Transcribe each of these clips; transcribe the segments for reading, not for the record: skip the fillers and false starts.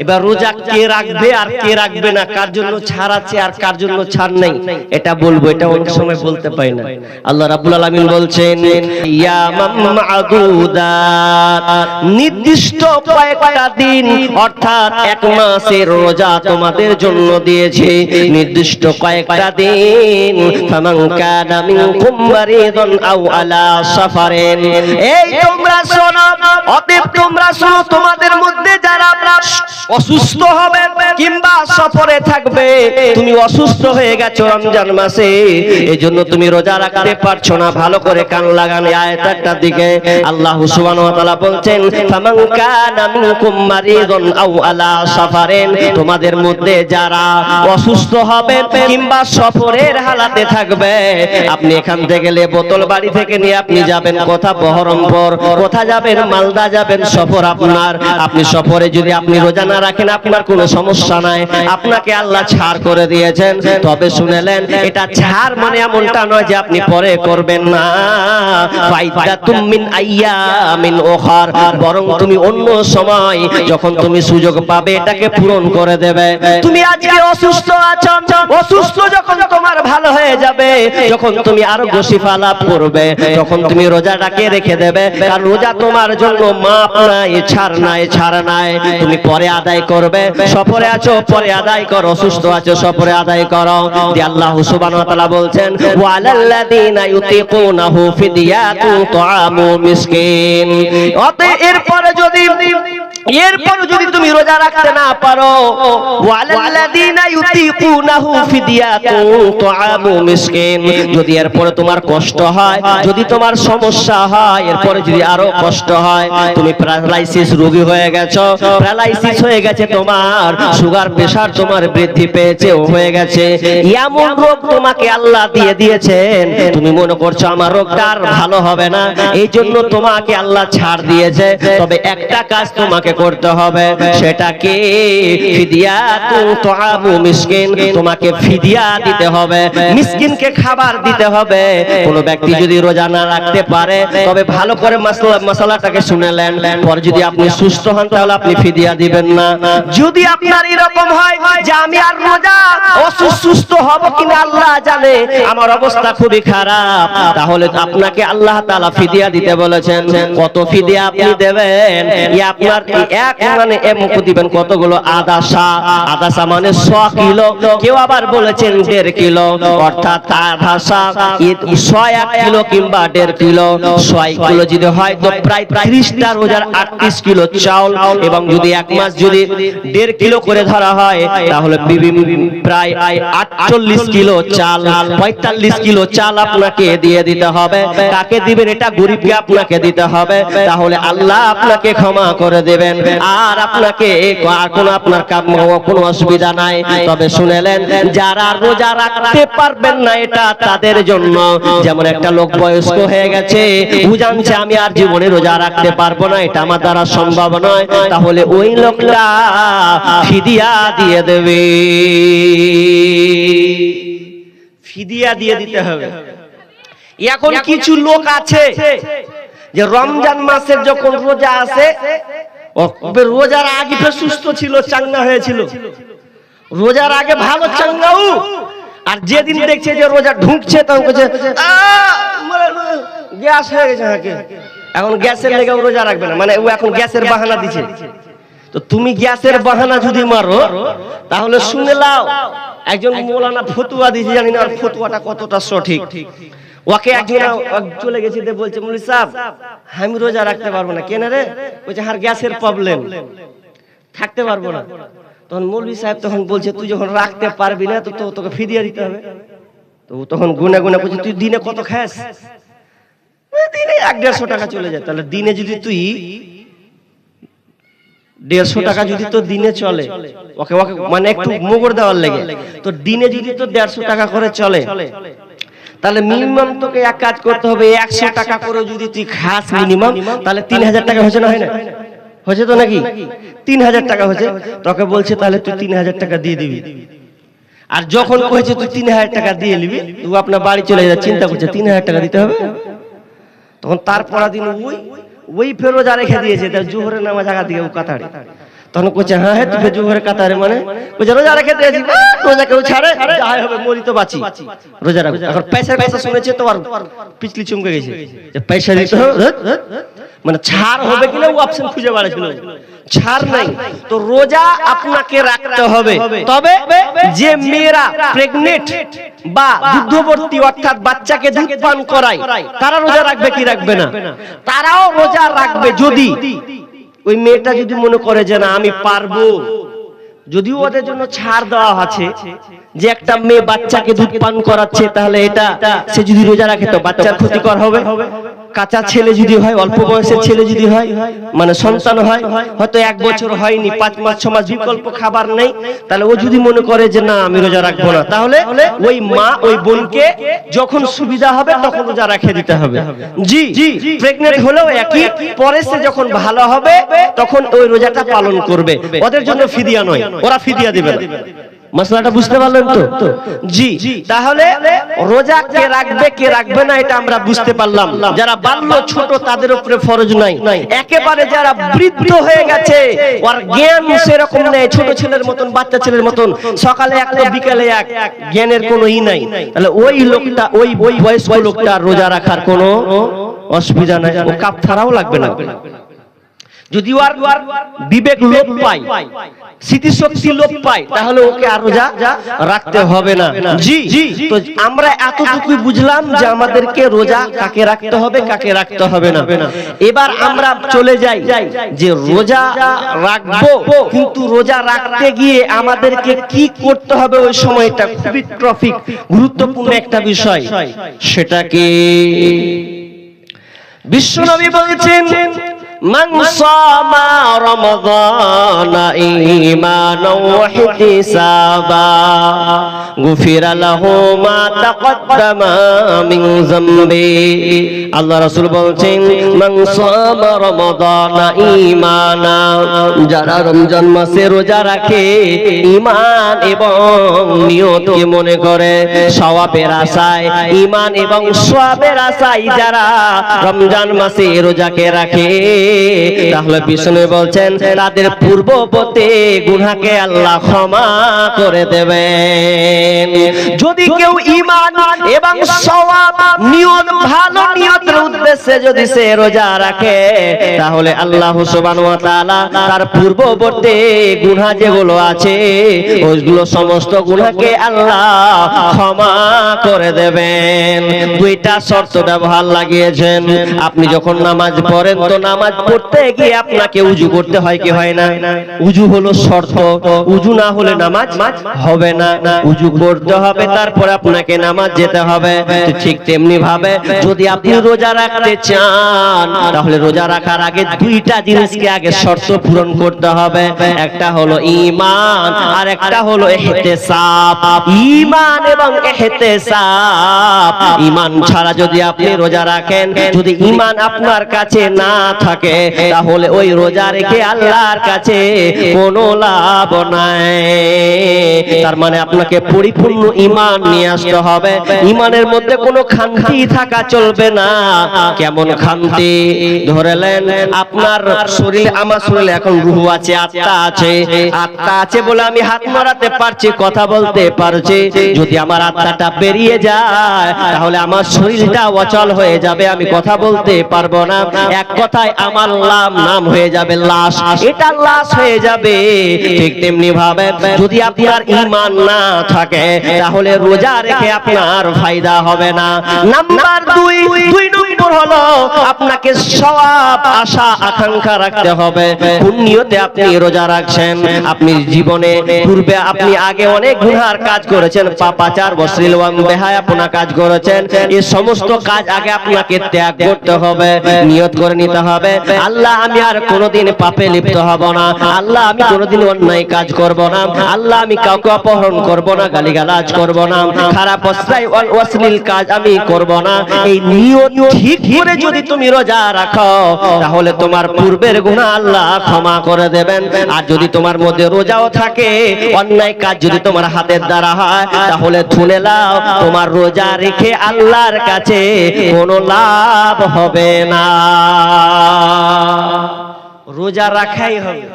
এবার রোজা কে রাখবে আর কে রাখবে না, কার জন্য ছাড় আছে আর কার জন্য ছাড় নেই, এটা বলবো। এটা অনেক সময় বলতে পাই না। আল্লাহ রাব্বুল আলামিন বলছেন ইয়ামাম মা'দুদাত, নির্দিষ্ট কয়েকটা দিন অর্থাৎ এক মাসের রোজা তোমাদের জন্য দিয়েছে, নির্দিষ্ট কয়েকটা দিন। ফামান কানা মিনকুম মারিদান আও আলা সাফারিন, এই তোমরা শোনো, অতএব তোমরা শোনো, তোমাদের মধ্যে যারা অসুস্থ হবে কিংবা সফরে থাকবে, তুমি অসুস্থ হয়ে গেছো রমজান মাসে, এজন্য তুমি রোজা রাখতে পারছো না, ভালো করে কান লাগান আয়াতটার দিকে। আল্লাহ সুবহানাহু ওয়া তাআলা বলছেন ফামান কানা মিনকুম মারিদান আও আলা সাফারিন, তোমাদের মধ্যে যারা অসুস্থ হবে কিংবা সফরের হালাতে থাকবে, আপনি এখান থেকে গেলে বোতল বাড়ি থেকে নিয়ে আপনি যাবেন কোথা, বহরমপুর, কোথা যাবেন, মালদা যাবেন, সফর আপনার। আপনি সফরে যদি আপনি রোজা না রাখেন আপনার কোনো সমস্যা নাই, আপনাকে আল্লাহ ছাড় করে দিয়েছেন। তবে শুনেলেন, এটা ছাড় মানে এমনটা নয় যে আপনি পরে করবেন না, ফাইদাতুম মিন আইয়ামিন উখার, বরং তুমি অন্য সময় যখন তুমি সুযোগ পাবে এটাকে পূরণ করে দেবে। তুমি আজকে অসুস্থ আছো, অসুস্থ যখন তোমার ভালো হয়ে যাবে, যখন তুমি আরোগ্য শিফা লাভ করবে, যখন তুমি রোজাটাকে রেখে দেবে, কারণ রোজা তোমার জন্য মাপ নাই, ছাড় নাই, ছাড় নাই, তুমি পরে আদায় করবে। সফরে আছো পরে আদায় করো, অসুস্থ আছো সফরে আদায় করো। আল্লাহ সুবহানাহু ওয়া তাআলা বলছেন ওয়ালাল্লাযীনা ইউতিকুনাহু ফিদিয়াতুন তুআমু মিসকিন, অতএব এরপর যদি তুমি রোজা রাখতে না পারো, ওয়ালাল্লাযীনা ইউতিকুনাহু ফিদিয়াতুন তুআমু মিসকিন, যদি এরপরে তোমার কষ্ট হয়, যদি তোমার সমস্যা হয়, এরপরে যদি আরো কষ্ট হয়, তুমি প্যারালাইসিস রোগী হয়ে গেছো, প্যারালাইসিস হয়ে গেছে তোমার, সুগার প্রেসার তোমার বৃদ্ধি পেয়েছে, হয়ে গেছে, এমন রোগ তোমাকে আল্লাহ দিয়ে দিয়েছেন, তুমি মনে করছো আমার রোগটা আর ভালো হবে না, এই জন্য তোমাকে আল্লাহ ছাড় দিয়েছে। তবে একটা কাজ তোমাকে করতে হবে, সেটা কি ফিদিয়াতুন তুআমু মিসকিন, তোমাকে ফিদিয়া দিতে হবে, মিসকিনকে খাবার দিতে হবে। কোন ব্যক্তি যদি রোজা না রাখতে পারে, তবে ভালো করে মশলাটাকে শুনেলেন, পরে যদি আপনি সুস্থ হন তাহলে আপনি ফিদিয়া দিবেন না। যদি আপনার এরকম হয় যে আমি আর রোজা অসুস্থ হব কিনা আল্লাহ জানে, আমার অবস্থা খুবই খারাপ, তাহলে আপনাকে আল্লাহ তাআলা ফিদিয়া দিতে বলেছেন। কত ফিদিয়া আপনি দেবেন? আপনার এক মানে এমক দিবেন কতগুলো আদাসা, আদাসা মানে 100 কিলো, কেউ আবার বলেছেন 1.5 কিলো, অর্থাৎ আদাসা 100 কিলো কিংবা 1.5 কিলো, 100 কিলো যদি হয় তো প্রায় 30টা রোজার 38 কিলো চাউল, এবং যদি এক মাস যদি 1.5 কিলো করে ধরা হয় তাহলে প্রায় 48 কিলো চাল, 45 কিলো চাল আপনাকে দিয়ে দিতে হবে। কাকে দিবেন? এটা গরিবকে আপনাকে দিতে হবে, তাহলে আল্লাহ আপনাকে ক্ষমা করে দেবেন, আর আপনাকে আপনার কোনো অসুবিধা নাই। তবে শুনেলেন, যারা রোজা রাখতে পারবেন না এটা তাদের জন্য, যেমন একটা লোক বয়স্ক হয়ে গেছে, ও জানছে আমি আর জীবনে রোজা রাখতে পারবো না, এটা আমার দ্বারা সম্ভব নয়, তাহলে ওই লোকটা ফিদিয়া দিয়ে দেবে, ফিদিয়া দিয়ে দিতে হবে। এখন কিছু লোক আছে যে রমজান মাসের যখন রোজা আসে, রোজার আগে সুস্থ ছিল, চাঙ্গা হয়েছিল, রোজার আগে ভালো চাঙ্গাও, আর যেদিন দেখছে যে রোজা ঢুকছে তখন বলছে গ্যাস হয়ে গেছে, এখন গ্যাসের লেগে রোজা রাখবে না, মানে ও এখন গ্যাসের বাহানা দিচ্ছে। তো তুমি গ্যাসের বাহানা যদি মারো তাহলে শুনে লাও, একজন মৌলানা ফতুয়া দিয়েছে, জানি না আর ফতুয়াটা কতটা সঠিক। ওকে একজন চলে গেছে, বলছে মৌলভী সাহেব আমি রোজা রাখতে পারবো না। কেন রে? বলছে আর গ্যাসের প্রবলেম, থাকতে পারবো না। তখন মৌলভী সাহেব তখন বলছে তুই যখন রাখতে পারবি না তো তোকে ফিদিয়া দিতে হবে। তো তখন গুনে গুনে বলছে তুই দিনে কত খাস? দিনে 150 টাকা চলে যায়। তাহলে দিনে যদি তুই 150 টাকা যদি তো দিনে চলে, ওকে মানে একটু মোগর দেওয়ার লেগে, তো দিনে যদি তো 150 টাকা করে চলে, তাহলে মিনিমাম তোকে এক কাজ করতে হবে, 100 টাকা করে যদি তুই খাস মিনিমাম, তাহলে 3000 টাকা হচ্ছে না, হয় না? হচ্ছে তো নাকি? 3000 টাকা হচ্ছে। তোকে বলছে তাহলে তুই 3000 টাকা দিয়ে দিবি। আর যখন কইছে তুই 3000 টাকা দিয়ে নিবি, তুই আপনার বাড়ি চলে যা, চিন্তা করছে 3000 টাকা দিতে হবে, তখন তারপর দিন ওই ফের রোজা রেখে দিয়েছে, তার জোহরের নামাজ আগা দিয়ে ও কাতারে, তখন কইছে হ্যাঁ হ্যাঁ তুই যুগের কাতারে মানে কইছে রোজা রেখে দিয়েছি রোজা কেউ ছাড়ে যাই হবে মরি তো বাঁচি রোজা রাখ এখন পয়সার কথা শুনেছে তো আর পিছলি চমকে গেছে যে পয়সা দিতে হবে মানে ছাড় হবে কিনা ও অপশন খুঁজে বেড়াচ্ছিল ছাড় নাই তো রোজা আপনাকে রাখতে হবে তবে যে মেয়েরা প্রেগনেন্ট বা দুগ্ধবর্তী অর্থাৎ বাচ্চাকে দুধ পান করায় তারা রোজা রাখবে কি রাখবে না তারাও রোজা রাখবে যদি ওই মেয়েটা যদি মনে করে যে না আমি পারবো যদিও ওদের জন্য ছাড় দেওয়া আছে যে একটা মেয়ে বাচ্চাকে দুধ পান করাচ্ছে তাহলে এটা সে যদি রোজা রাখে তো বাচ্চার ক্ষতিকর হবে কাঁচা ছেলে যদি হয় অল্প বয়সের ছেলে যদি হয় মানে সন্তান হয় হয়তো 1 বছর হয়নি 5 মাস 6 মাস বিকল্প খাবার নেই তাহলে ও যদি মনে করে যে না আমি রোজা রাখবো না তাহলে ওই মা ওই বোনকে যখন সুবিধা হবে তখন রোজা রেখে দিতে হবে জি প্রেগন্যান্ট হলেও একই পরে সে যখন ভালো হবে তখন ওই রোজাটা পালন করবে ওদের জন্য ফিদিয়া নয় ওরা ফিদিয়া দিবে না মশলাটা বুঝতে পারলেন তো জি তাহলে রোজা কে রাখবে না এটা আমরা বুঝতে পারলাম যারা বাল্য ছোট তাদের উপরে ফরজ নাই একেবারে যারা বৃদ্ধ হয়ে গেছে ওর জ্ঞান সেরকম নেই ছোট ছেলের মতন বাচ্চা ছেলের মতন সকালে এক তো বিকালে এক জ্ঞানের কোনো নাই তাহলে ওই লোকটা ওই বয়স্ক লোকটা রোজা রাখার কোনো অসুবিধা নাই ও কাফারাও লাগবে না যদি ওর বিবেক লোপ পায় স্মৃতিশক্তি লোপ পায় তাহলে ওকে আর রোজা রাখতে হবে না জি তো আমরা এতটুকুই বুঝলাম যে আমাদেরকে রোজা কাকে রাখতে হবে কাকে রাখতে হবে না এবার আমরা চলে যাই যে রোজা রাখবো কিন্তু রোজা রাখতে গিয়ে আমাদেরকে কি করতে হবে ওই সময়টা খুবই টপিক গুরুত্বপূর্ণ একটা বিষয় সেটা কি বিশ্বনবী বলেছেন من صام رمضان إيمانا واحتسابا غفر له ما تقدم من ذنبه আল্লাহ রাসূল বলেন মান সামা রমাদান ঈমানা যারা রমজান মাসে রোজা রাখে ঈমান এবং নিয়তকে মনে করে সওয়াবের আশায় ঈমান এবং সওয়াবের আশায় যারা রমজান মাসে রোজাকে রাখে তাহলে বিষ্ণু বলছেন তাদের পূর্ববর্তী গুনাহকে আল্লাহ ক্ষমা করে দেবেন যদি কেউ ঈমান এবং সওয়াব নিয়ত ভালো নিয়তের উদ্দেশ্যে যদি সে রোজা রাখে তাহলে আল্লাহ সুবহানাহু ওয়া তাআলা তার পূর্ববর্তী গুনাহ যেগুলো আছে ওইগুলো সমস্ত গুনাহকে আল্লাহ ক্ষমা করে দেবেন দুইটা শর্ত ব্যবহার লাগিয়েছেন আপনি যখন নামাজ পড়েন তো নামাজ পড়তে গিয়ে আপনাকে উযু করতে হয় কি হয় না উযু হলো শর্ত উযু না হলে নামাজ হবে না উযু করতে হবে তারপর আপনাকে নামাজ যেতে হবে ঠিক তেমনি ভাবে যদি আপনি রোজা রাখতে চান তাহলে রোজা রাখার আগে দুইটা জিনিসকে আগে শর্ত পূরণ করতে হবে একটা হলো ঈমান আর একটা হলো ইহতিসাব ঈমান এবং ইহতিসাব ঈমান ছাড়া যদি আপনি রোজা রাখেন যদি ঈমান আপনার কাছে না থাকে তাহলে ওই রোজা রেখে আল্লাহর কাছে কোনো লাভ নাই তার মানে আপনাকে পরিপূর্ণ ঈমান নিয়ে আসতে হবে ঈমানের মধ্যে কোনো খামতি থাকা চলবে না কেমন খামতি ধরেলেন আপনার শরীরে আমার শরীরে এখন রূহ আছে আত্মা আছে বলে আমি হাত নাড়াতে পারছি কথা বলতে পারছি যদি আমার আত্মাটা বেরিয়ে যায় তাহলে আমার শরীরটা অচল হয়ে যাবে আমি কথা বলতে পারবো না এক কথায় আমার নাম হয়ে যাবে লাশ এটা লাশ হয়ে যাবে ঠিক তেমনি ভাবে যদি আপনার ঈমান না থাকে তাহলে রোজা রেখে আপনার ফায়দা হবে না নাম্বার 2 নম্বর হলো আপনাকে সওয়াব আশা আকাঙ্ক্ষা রাখতে হবে কোন নিয়তে আপনি রোজা রাখছেন আপনি জীবনে পূর্বে আপনি আগে অনেক গুনার কাজ করেছেন পাপাচার অশ্লীল বেহায়াপনা কাজ করেছেন এই সমস্ত কাজ আগে আপনাকে ত্যাগ করতে হবে নিয়ত করে নিতে হবে আল্লাহ আমি আর কোনোদিন পাপে লিপ্ত হব না আল্লাহ আমি কোনোদিন অন্যায় কাজ করব না আল্লাহ আমি কাউকে অপহরণ করব না গালিগালাজ করব না খারাপ অশ্লীল কাজ আমি করব না এই নিয়ত ঠিক করে যদি তুমি রোজা রাখো তাহলে তোমার পূর্বের গুনাহ আল্লাহ ক্ষমা করে দেবেন আর যদি তোমার মধ্যে রোজাও থাকে অন্যায় কাজ যদি তোমার হাতের দ্বারা হয় তাহলে শুনে নাও তোমার রোজা রেখে আল্লাহর কাছে কোনো লাভ হবে না রোজা রাখাই হবে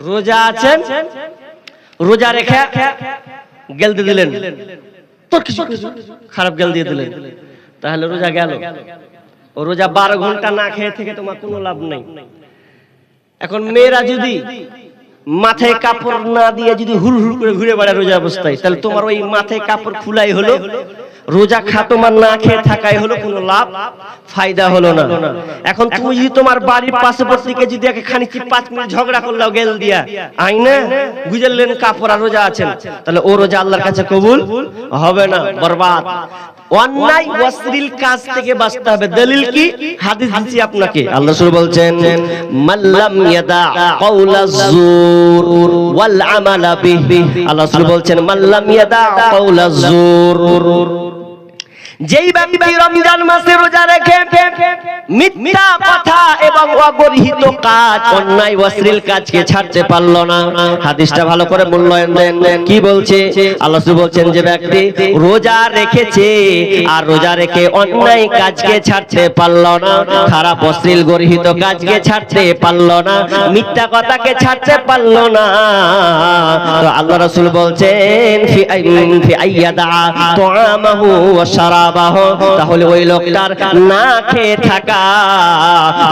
রোজা আছেন, রোজা রেখে গেল দিয়ে দিলেন, তোর কিছু খারাপ গেল দিয়ে দিলেন, তাহলে রোজা গেল। ও রোজা 12 ঘন্টা না খেয়ে থেকে তোমার কোনো লাভ নেই। এখন মেয়েরা যদি মাথায় কাপড় না দিয়ে যদি হুড় হুড় করে ঘুরে বেড়ায় রোজা অবস্থায়, তাহলে তোমার ওই মাথায় কাপড় খুলাই হলো, রোজা খাটোমান না খেয়ে থাকাই হলো, কোনো লাভ ফায়দা হলো না। এখন তুমি যদি তোমার বাড়ির পাশাপাশিকে যদি খানি 5 মিনিট ঝগড়া করলাও গেল দিয়া আইনা গুজরলেন কাপড় আর রোজা আছেন, তাহলে ও রোজা আল্লাহর কাছে কবুল হবে না, বরবাদ। অন্যায় অশ্লীল কাজ থেকে বাঁচতে হবে। দলিল কি? হাদিস দিচ্ছি আপনাকে। আল্লাহ রাসূল বলছেন, মাল্লাম ইয়াদা কাওলাজ জুর ওয়াল আমালা বিহি। আল্লাহ রাসূল বলছেন, মাল্লাম ইয়াদা কাওলাজ জুর, যেই ব্যক্তি রমজান মাসে রোজা রেখে মিথ্যা কথা এবং অগরিহিত কাজ, অন্যায় অশ্লীল কাজকে ছাড়তে পারলো না। হাদিসটা ভালো করে মূল্যায়ন দেন। কি বলছে? আল্লাহ রাসূল বলছেন, যে ব্যক্তি রোজা রেখেছে আর রোজা রেখে অন্যায় কাজকে ছাড়তে পারলো না, খারাপ অশ্লীল গরিহিত কাজকে ছাড়তে পারলো না, মিথ্যা কথাকে ছাড়তে পারলো না, তো আল্লাহ রাসূল বলছেন, ফি আইয়াদা তুআমাহু ওয়া শারাবাহু, তাহলে ওই লোকটার না খেয়ে থাকা,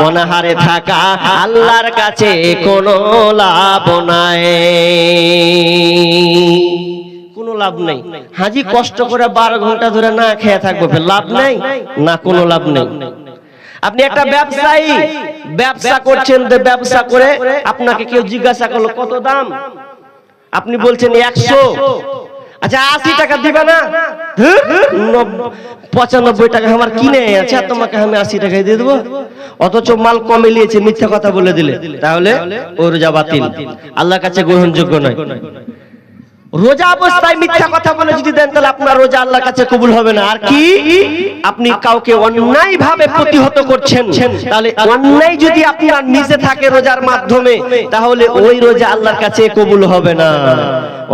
অনাহারে থাকা আল্লাহর কাছে কোনো লাভ নাই, কোনো লাভ নেই। হাজি কষ্ট করে 12 ঘন্টা ধরে না খেয়ে থাকবো, লাভ নেই না, কোনো লাভ নেই। আপনি একটা ব্যবসায়ী, ব্যবসা করছেন, ব্যবসা করে আপনাকে কেউ জিজ্ঞাসা করলো কত দাম, আপনি বলছেন 100, আচ্ছা 80 টাকা দিবা না? 95 টাকা আমার কিনে আছে, তোমাকে আমি 80 টাকায় দিয়ে দেবো, অথচ মাল কমে নিয়েছে, মিথ্যা কথা বলে দিলে, তাহলে ও রোজা বাতিল, আল্লাহর কাছে গ্রহণযোগ্য নয়। রোজা অবস্থায় মিথ্যা কথা বলে যদি দেন, তাহলে আপনার রোজা আল্লাহর কাছে কবুল হবে না। আর কি? আপনি কাউকে অন্যায় ভাবে প্রতিহত করছেন, তাহলে অন্যায় যদি আপনার নিজে থাকে রোজার মাধ্যমে, তাহলে ওই রোজা আল্লাহর কাছে কবুল হবে না।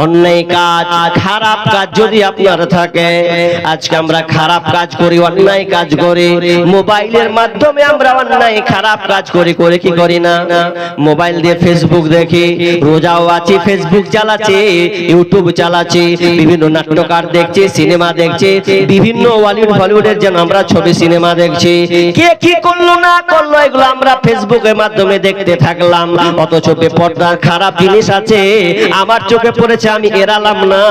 অন্যায় কাজ, খারাপ কাজ যদি আপনার থাকে, আজকে আমরা খারাপ কাজ করি, অন্যায় কাজ করি, মোবাইলের মাধ্যমে আমরা অন্যায় খারাপ কাজ করি, করে কি করি না? মোবাইল দিয়ে ফেসবুক দেখি, রোজাও আছি, ফেসবুক চালাচ্ছি, ইউটিউব চালাচ্ছি, বিভিন্ন নাট্যকার দেখছি, সিনেমা দেখছি, বিভিন্ন বলিউডের যেন আমরা ছবি সিনেমা দেখছি, কে কি করলো না করলো এগুলো আমরা ফেসবুকের মাধ্যমে দেখতে থাকলাম, অথচ বেপরদার খারাপ জিনিস আছে আমার চোখে পড়েছে, আমি এড়ালাম না।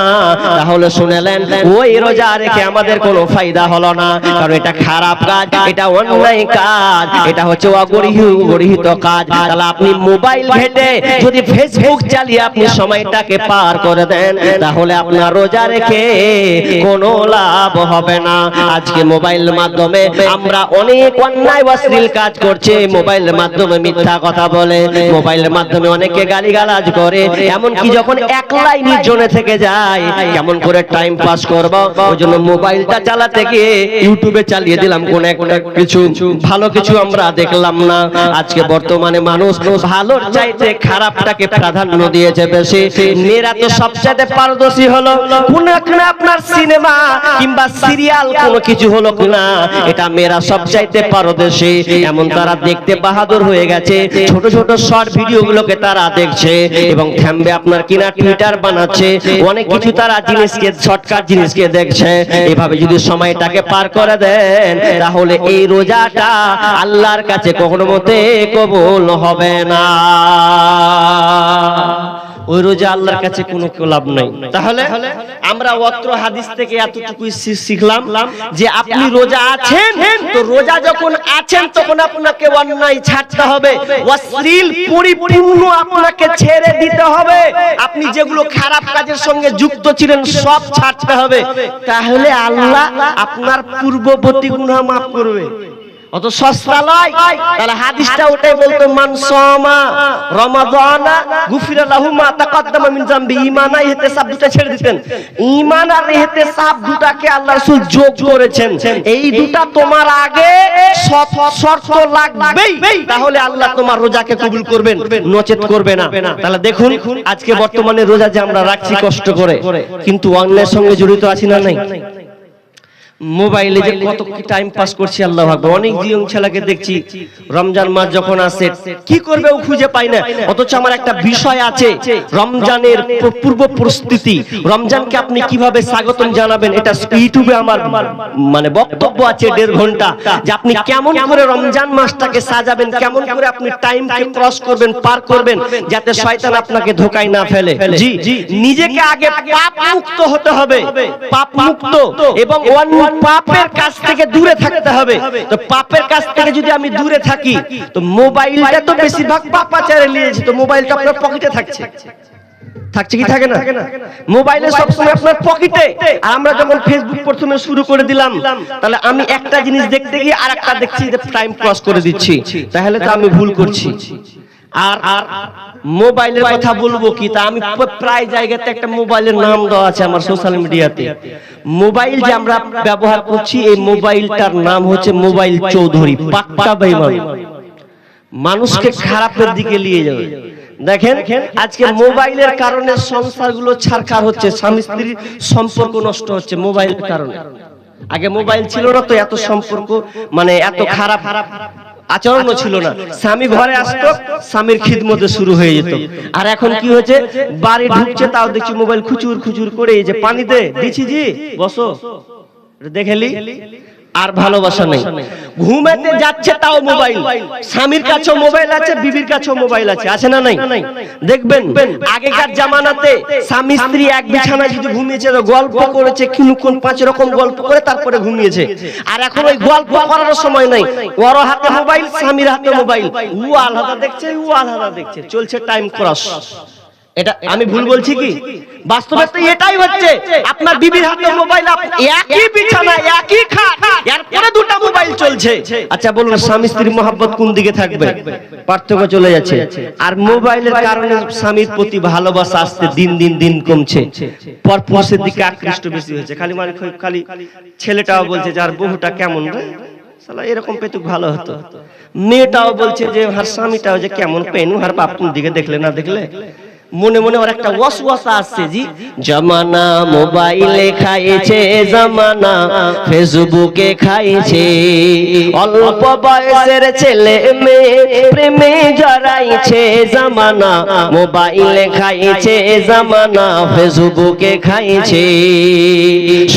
তাহলে শুনেলেন, ওই রোজা রেখে আমাদের কোনো ফায়দা হলো না, কারণ এটা খারাপ কাজ, এটা অন্যায় কাজ, এটা হচ্ছে অগরিহিত কাজ। তাহলে আপনি মোবাইল ঘেটে যদি ফেসবুক চালিয়ে আপনি সময়টাকে পার করে দেন, তাহলে আপনার রোজা রেখে কোনো লাভ হবে না। আজকে মোবাইলের মাধ্যমে আমরা অনেক অন্যায় অশ্লীল কাজ করছি, মোবাইলের মাধ্যমে মিথ্যা কথা বলে, মোবাইলের মাধ্যমে অনেকে গালিগালাজ করে, এমনকি যখন একলাই নির্জনে থেকে যায়, কেমন করে টাইম পাস করব, ওই জন্য মোবাইলটা চালাতে গিয়ে ইউটিউবে চালিয়ে দিলাম, কোন একটা কিছু ভালো কিছু আমরা দেখলাম না। আজকে বর্তমানে মানুষ ভালোর চাইতে খারাপটাকে প্রাধান্য দিয়েছে বেশি। মেয়েরা তো সবচেয়ে পারদর্শী হলো, কোন একটা আপনার সিনেমা কিংবা সিরিয়াল কোনো কিছু হলো কিনা, এটা মেয়েরা সবচাইতে পারদর্শী, এমন তারা দেখতে বাহাদুর হয়ে গেছে। ছোট ছোট শর্ট ভিডিওগুলোকে তারা দেখছে এবং থামবে আপনার কিনা টুইটার বানাচ্ছে, অনেক কিছু তারা জিনিসকে, শর্টকাট জিনিসকে দেখছে। এভাবে যদি সময়টাকে পার করে দেন, তাহলে এই রোজাটা আল্লাহর কাছে কখনো মতে কবুল হবে না, ওই রোজা আল্লাহর কাছে কোনো লাভ নাই। তাহলে আমরা অত্র হাদিস থেকে এতটুকু শিখলাম যে আপনি রোজা আছেন, তো রোজা যখন আছেন তখন আপনাকে অন্যায় ছাড়তে হবে, অশ্লীল পরিপূর্ণ আপনাকে ছেড়ে দিতে হবে, আপনি যেগুলো খারাপ কাজের সঙ্গে যুক্ত ছিলেন সব ছাড়তে হবে, তাহলে আল্লাহ আপনার পূর্ববর্তী গুনাহ মাফ করবে। অত সস্তা নয়। তাহলে হাদিসটা ওটাই বলতো, মান সামা রমাদানা গুফিরা লাহু মা তাকাদ্দামা মিন যামবি। ঈমান আর ইহতিসাব দুটো ছেড়ে দিতেন, ঈমান আর ইহতিসাব দুটাকে আল্লাহ রাসূল যোগ করেছেন, এই দুটা তোমার আগে শর্ত লাগবেই, তাহলে আল্লাহ তোমার রোজাকে কবুল করবেন, নচেত করবে না। তাহলে দেখুন আজকে বর্তমানে রোজা যে আমরা রাখছি কষ্ট করে, কিন্তু অন্যের সঙ্গে জড়িত আছি না নাই? মোবাইলে যে কত কি টাইম পাস করছি আল্লাহু আকবার। অনেক ইয়ং ছেলেকে দেখছি রমজান মাস যখন আসে কি করবে ও খুঁজে পায় না, অথচ আমার একটা বিষয় আছে রমজানের পূর্ব প্রস্তুতি, রমজানকে আপনি কিভাবে স্বাগতম জানাবেন, এটা ইউটিউবে আমার মানে বক্তব্য আছে 1.5 ঘন্টা, যে আপনি কেমন করে রমজান মাসটাকে সাজাবেন, কেমন করে আপনি টাইমকে ক্রস করবেন, পার করবেন, যাতে শয়তান আপনাকে ধোঁকায় না ফেলে। জি, নিজেকে আগে পাপ মুক্ত হতে হবে, পাপ মুক্ত এবং পাপের কাছ থেকে দূরে থাকতে হবে। তো পাপের কাছ থেকে যদি আমি দূরে থাকি, তো মোবাইলটা তো বেশিরভাগ পাপাচারে নিয়েছে, তো মোবাইলটা আপনার পকেটে থাকছে কি থাকে না? মোবাইলে সবসময় আপনার পকেটে। আর আমরা যখন ফেসবুক প্রথমে শুরু করে দিলাম, তাহলে আমি একটা জিনিস দেখতে গিয়ে আরেকটা দেখছি, যে টাইম ক্রস করে দিচ্ছি, তাহলে তো আমি ভুল করছি। আর মোবাইলের কথা বলবো কি, তা আমি প্রায় জায়গাতে একটা মোবাইলের নাম দেওয়া আছে আমার সোশ্যাল মিডিয়াতে। মোবাইল যে আমরা ব্যবহার করছি, এই মোবাইলটার নাম হচ্ছে মোবাইল চৌধুরী, পাক্কা বেঈমান, মানুষকে খারাপের দিকে নিয়ে যাবে। দেখেন আজকে মোবাইলের কারণে সংসারগুলো ছারখার হচ্ছে, স্বামী স্ত্রীর সম্পর্ক নষ্ট হচ্ছে মোবাইলের কারণে। আগে মোবাইল ছিল না তো এত সম্পর্ক মানে এত খারাপ আচরণও ছিল না, স্বামী ঘরে আসতো স্বামীর খিদমতে শুরু হয়ে যেত। আর এখন কি হয়েছে, বাড়ি ঢুকছে তাও দেখছি মোবাইল খুচুর খুচুর করে, এই যে পানি দে দিচ্ছি জি বসো দেখেলি, আর ভালোবাসা নেই। ঘুমাতে যাচ্ছে তাও মোবাইল, স্বামীর কাছেও মোবাইল আছে, বিবির কাছেও মোবাইল আছে, আছে না নাই? দেখবেন আগেকার জামানাতে স্বামী স্ত্রী এক বিছানায় যদি ঘুমিয়েছে তো গল্প করেছে, কিনুক্ষণ 5 রকম গল্প করে তারপরে ঘুমিয়েছে। আর এখন ওই গল্প করার সময় নাই, ওর হাতে মোবাইল, স্বামীর হাতে মোবাইল, ও আলাদা দেখছে, ও আলাদা দেখছে, চলছে টাইম ক্রস। এটা আমি ভুল বলছি কি? বাস্তবে তো এটাই হচ্ছে। আপনার বিবির হাতে মোবাইল, একই বিছানা একই খাট, এরপরে দুটো মোবাইল চলছে। আচ্ছা বলুন স্বামী স্ত্রীর মহব্বত কোন দিকে থাকবে? পার্থক্য চলে যাচ্ছে। আর মোবাইলের কারণে স্বামীর প্রতি ভালোবাসা আসতে দিন দিন দিন কমছে, পরপুরুষের দিকে আকৃষ্ট বেশি হয়েছে। খালি ছেলেটাও বলছে যে আর বহুটা কেমন রে শালা, এরকম পেতুক ভালো হতো। মেয়েটাও বলছে যে আর স্বামীটাও যে কেমন পেনু, আর বাপ কোন দিকে দেখলে না দেখলে। মনে মনে ওর একটা ওয়াসওয়াসা আসছে, জি জামানা মোবাইলে খাইছে, জামানা ফেসবুকে খাইছে, অল্প বয়সের ছেলে মেয়ে প্রেমে জড়াইছে, জামানা মোবাইলে খাইছে, জামানা ফেসবুকে খাইছে।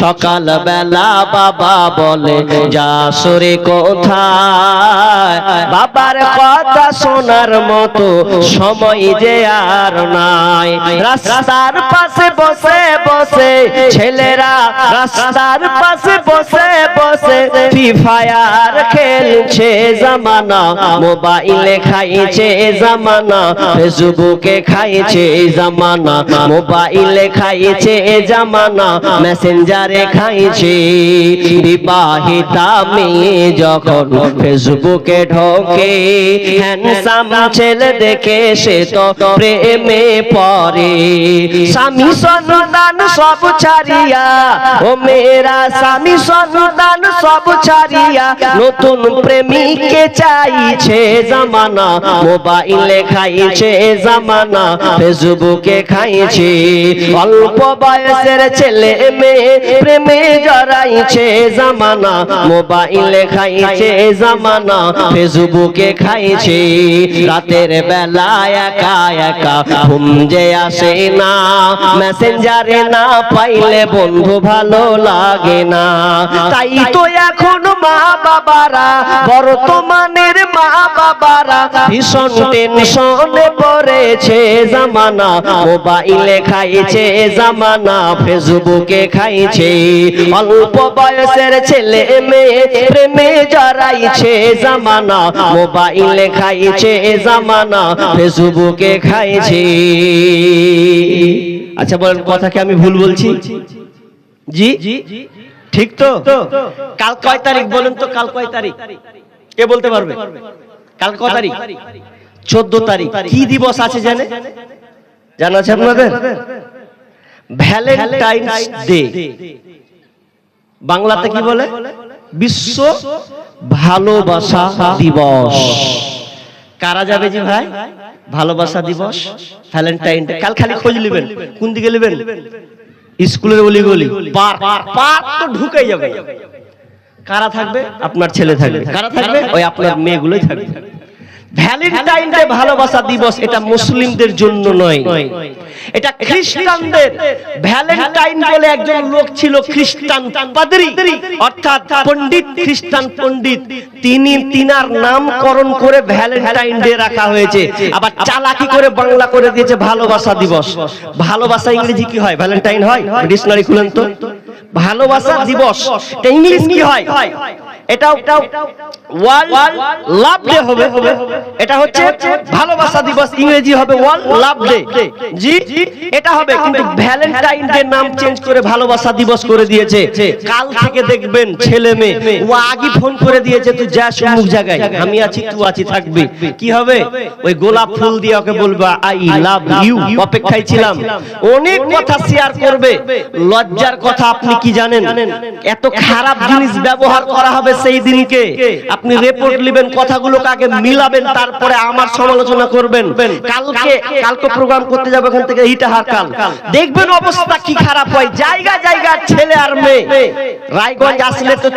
সকাল বেলা বাবা বলে যা সরে কোথায়, বাবার কথা শোনার মতো সময় যে আর না। রাস্তার পাশে বসে বসে ছেলেরা, রাস্তার পাশে বসে বসে ফ্রি ফায়ার খেলছে, জামানা মোবাইলে খাইছে, জামানা ফেসবুকে খাইছে, জামানা মোবাইলে খাইছে, জামানা মেসেঞ্জারে খাইছে। বিবাহিতা মেয়ে যখন ফেসবুকে ঢোকে, হ্যান্ডসাম ছেলে দেখে সে তো প্রেমে পরে। স্বামী সন্তান সব ছাড়িয়া, ও মেয়েরা স্বামী সন্তান সব ছাড়িয়া নতুন প্রেমিককে চাইছে, জামানা মোবাইলে খাইছে, জামানা ফেসবুকে খাইছে। অল্প বয়সের ছেলে মেয়ে প্রেমে জড়াইছে, জামানা মোবাইলে খাইছে, জামানা ফেসবুকে খাইছে। রাতের বেলা একা একা ঘুম যে আসে না, মেসেঞ্জারে না পাইলে বন্ধু ভালো লাগে না। তাই তো এখন মা বাবারা, বর্তমানের মা বাবারা ভীষণ টেনশনে পড়েছে, জামানা মোবাইলে খাইছে, জামানা ফেসবুকে খাইছে। অল্প বয়সের ছেলে মেয়ে প্রেমে জড়াইছে, জামানা মোবাইলে খাইছে, জামানা ফেসবুকে খাইছে। আচ্ছা বলেন কথা কি আমি ভুল বলছি? জি ঠিক তো? কাল কয় তারিখ বলেন তো? কাল কয় তারিখ কে বলতে পারবে? কাল কয় তারিখ? 14 তারিখ। কি দিবস আছে জানে? জানা আছে আপনাদের? Valentine's day. বাংলাতে কি বলে? বিশ্ব ভালোবাসা দিবস। কারা যাবে জি ভাই? ভালোবাসা দিবস, ভ্যালেন্টাইন ডে। কাল খালি খোঁজ নেবেন, কোন দিকে নেবেন? স্কুলের অলিগলি পার্ক তো ঢুকে যাবে। কারা থাকবে? আপনার ছেলে থাকবে। কারা থাকবে? ওই আপনার মেয়েগুলোই থাকবে। ভ্যালেন্টাইন ডে ভালোবাসা দিবস এটা মুসলিমদের জন্য নয়, এটা খ্রিস্টানদের। ভ্যালেন্টাইন বলে একজন লোক ছিল খ্রিস্টান পাদ্রী, অর্থাৎ পণ্ডিত, খ্রিস্টান পণ্ডিত। তিনার নামকরণ করে ভ্যালেন্টাইন ডে রাখা হয়েছে। আবার চালাকি করে বাংলা করে দিয়েছে ভালোবাসা দিবস। ভালোবাসা ইংরেজি কি হয়? ভ্যালেন্টাইন হয়? ডিকশনারি খুলেন তো। ভালোবাসা দিবস এটা ইংলিশ কি হয়? এটাও ওয়ার্ল্ড লাভ ডে হবে। এটা হচ্ছে ভালোবাসা দিবস, ইংরেজি হবে ওয়ার্ল্ড লাভ ডে। জি, এটা হবে। কিন্তু ভ্যালেন্টাইন ডে নাম চেঞ্জ করে ভালোবাসা দিবস করে দিয়েছে। কাল থেকে দেখবেন ছেলে মেয়ে ও আগে ফোন করে দিয়েছে, তুই যা সুমুখ জায়গায়, আমি আছি, তুই আছি, থাকবি। কি হবে? ওই গোলাপ ফুল দিয়ে ওকে বলবা আই লাভ ইউ, অপেক্ষায় ছিলাম। অনেক কথা শেয়ার করবে। লজ্জার কথা আপনি কি জানেন? এত খারাপ জিনিস ব্যবহার করা হবে সেই দিনকে। আপনি রিপোর্ট নেবেন, কথাগুলোকে আগে মিলাবেন, তারপরে আমার সমালোচনা করবেন। কালকে প্রোগ্রাম করতে যাবো এখান থেকে ইটাহার কাল, দেখবেন অবস্থা কি খারাপ হয়। জায়গা জায়গা ছেলে আর মেয়ে। রায়গঞ্জ আসলে তো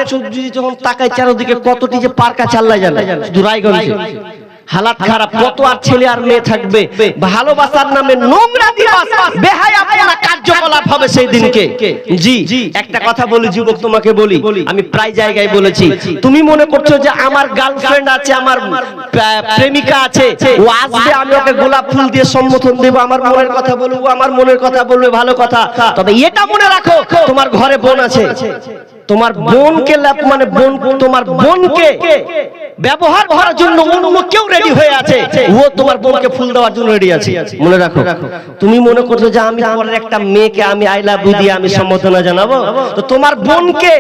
যখন তাকায় চারদিকে কতটি যে পার্কা চাল্লা জানে, শুধু রায়গঞ্জে হালাত খারাপ। কত আর ছেলে আর মেয়ে থাকবে। ভালোবাসার নামে নোংরা দিবস, বেহায়াপনা কার্যকলাপ হবে সেই দিনকে। জি, একটা কথা বলি যুবক, তোমাকে বলি, আমি প্রায় জায়গায় বলেছি। তুমি মনে করছো যে আমার গার্লফ্রেন্ড আছে, আমার প্রেমিকা আছে, ও আসবে, আমি ওকে গোলাপ ফুল দিয়ে সম্বোধন দেব, আমার মনের কথা বলবো, আমার মনের কথা বলবে, ভালো কথা। তবে এটা মনে রাখো, তোমার ঘরে বোন আছে। তোমার বোনকে মানে তোমার বোনকে ব্যবহার করার জন্য অন্য কেউ রেডি হয়ে আছে, ও তোমার বোনকে ফুল দেওয়ার জন্য রেডি আছে। মনে রাখো। তুমি মনে করছো যে আমি আমার একটা মেয়েকে আমি আই লাভ ইউ দিয়ে আমি সম্বোধনা জানাবো, তো তোমার বোনকে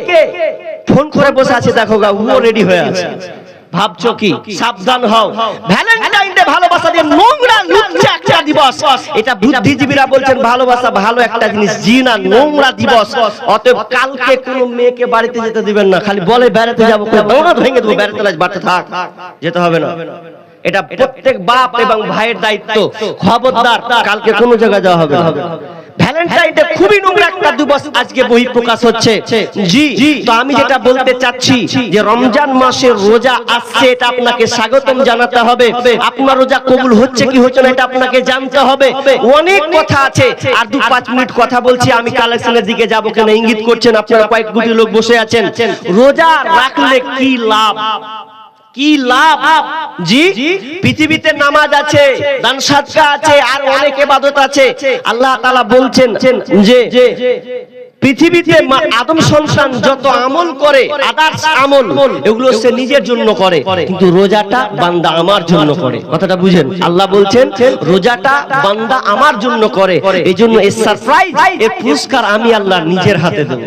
ফোন করে বসে আছে, দেখো গা ও রেডি হয়ে আছে। ভাবছো কি? সাবধান হও। ভ্যালেন্টাইন ডে ভালোবাসা দিয়ে নোংরা লুচ্চা একটা দিবস। এটা বুদ্ধিজীবীরা বলছেন ভালোবাসা ভালো একটা জিনিস, জি না, নোংরা দিবস। অতএব কালকে কোনো মেয়েকে বাড়িতে যেতে দিবেন না। খালি বলে বেড়াতে যাবো, ভেঙে দেবো, বেড়াতে বাড়তে থাক, যেতে হবে না। এটা প্রত্যেক বাপ এবং ভাইয়ের দায়িত্ব। খবরদার, কালকে কোনো জায়গায় যাওয়া হবে না। ভ্যালেন্টাইন ডে খুবই নোংরা একটা দিবস আজকে বহি প্রকাশ হচ্ছে। জি, তো আমি যেটা বলতে চাচ্ছি যে রমজান মাসের রোজা আসছে, এটা আপনাকে স্বাগতম জানাতে হবে। আপনার রোজা কবুল হচ্ছে কি হচ্ছে না এটা আপনাকে জানতে হবে। অনেক কথা আছে, আর 2-5 মিনিট কথা বলছি। আমি কালেকশনের দিকে যাবো কেন ইঙ্গিত করছেন, আপনারা কয়েক কোটি লোক বসে আছেন। রোজা রাখলে কি লাভ? কি লাভ? জি, পৃথিবীতে নামাজ আছে, দান সাদকা আছে, আর অনেক ইবাদত আছে। আল্লাহ তাআলা বলছেন যে পৃথিবীতে আদম সন্তান যত আমল করে, আদার্স আমল, এগুলো সে নিজের জন্য করে, কিন্তু রোজাটা বান্দা আমার জন্য করে। কথাটা বুঝেন? আল্লাহ বলছেন রোজাটা বান্দা আমার জন্য করে, এই জন্য এই সারপ্রাইজ, এই পুরস্কার আমি আল্লাহ নিজের হাতে দেব।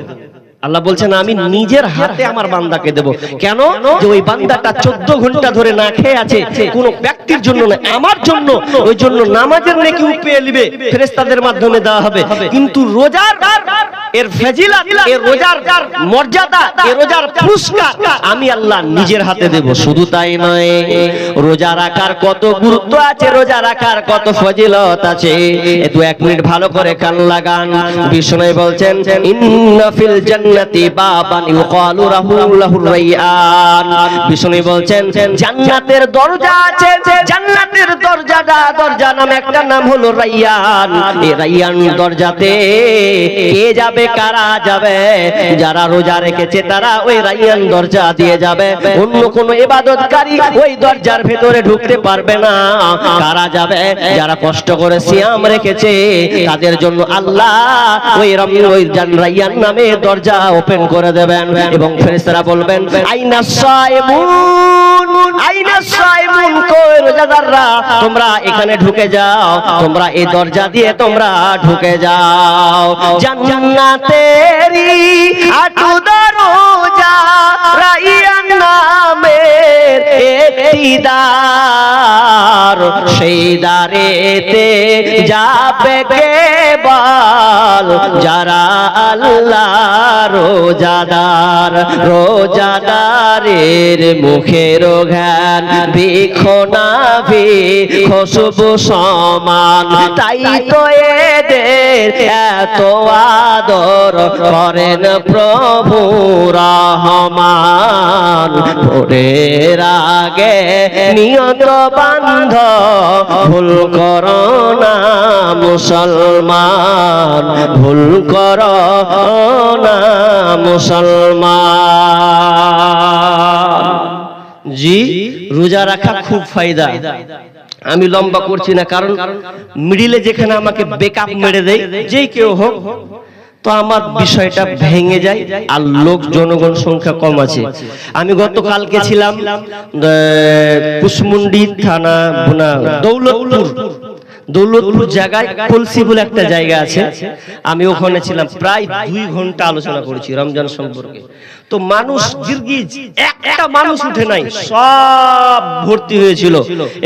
আল্লাহ বলছেন আমি নিজের হাতে আমার বান্দাকে দেব। কেন? যে ওই বান্দাটা 14 ঘন্টা ধরে না খেয়ে আছে, কোন ব্যক্তির জন্য না, আমার জন্য। ওই জন্য নামাজের নেকি পেয়ে নেবে, ফেরেশতাদের মাধ্যমে দেওয়া হবে। কিন্তু রোজার এর ফজিলত, এর রোজার মর্যাদা, এর রোজার পুরস্কার আমি আল্লাহ নিজের হাতে দেব। শুধু তাই নয়, রোজা রাখার কত গুরুত্ব আছে, রোজা রাখার কত ফজিলত আছে। একটু 1 মিনিট ভালো করে কান লাগান। বিষ্ণু বলছেন ইন্না ফিল জান্নাতি বাবান ইউকালু লাহুর রাইয়ান। বিষ্ণু বলছেন জান্নাতের দরজা আছে, জান্নাতের দরজা নামে একটা নাম হলো রাইয়ান। এই রাইয়ান দরজাতে কে যাবে? কারা যাবে? যারা রোজা রেখেছে তারা ওই রাইয়ান দরজা দিয়ে যাবে। অন্য কোন ইবাদতকারী ওই দরজার ভেতরে ঢুকতে পারবে না। কারা যাবে? যারা কষ্ট করে সিয়াম রেখেছে, তাদের জন্য আল্লাহ ওই রাইয়ান নামে দরজা ওপেন করে দেবেন। এবং ফেরেশতারা বলবেন আইনা সাইমুন, আইনা সাইমুন, কই রোজাদাররা? তোমরা এখানে ঢুকে যাও, তোমরা এই দরজা দিয়ে তোমরা ঢুকে যাও। জান্নাতেরি আটু দরজা, রাইয়ান নামের একটি দ্বার, সেই দ্বারেতে যাবে কেবল যারা আল্লাহ রোজাদার। রোজাদারের মুখের ঘ্রাণ বৃক্ষ নাভি খুশবু সমান, তাই তো এদের এত আদর করেন প্রভু রহমান। ভোরের আগে নিয়ত বান্ধ ভুল করো না মুসলমান, ভুল করো না মুসলমান। জি, রোজা রাখা খুব ফায়দা। আমি লম্বা করছি না, কারণ মিডিলে যেখানে আমাকে বেকআপ মেরে দেয় যেই কেউ হোক, তো আমার বিষয়টা ভেঙে যায় আর লোক জনগণ সংখ্যা কম আছে। আমি গতকালকে ছিলাম কুসমুন্ডি থানা দৌলতপুর জায়গায় কলসি বলে একটা জায়গা আছে, আমি ওখানে ছিলাম। প্রায় 2 ঘন্টা আলোচনা করেছি রমজান সম্পর্কে। তো মানুষ গিরগিজ, একটা মানুষ উঠে নাই, সব ভর্তি হয়েছিল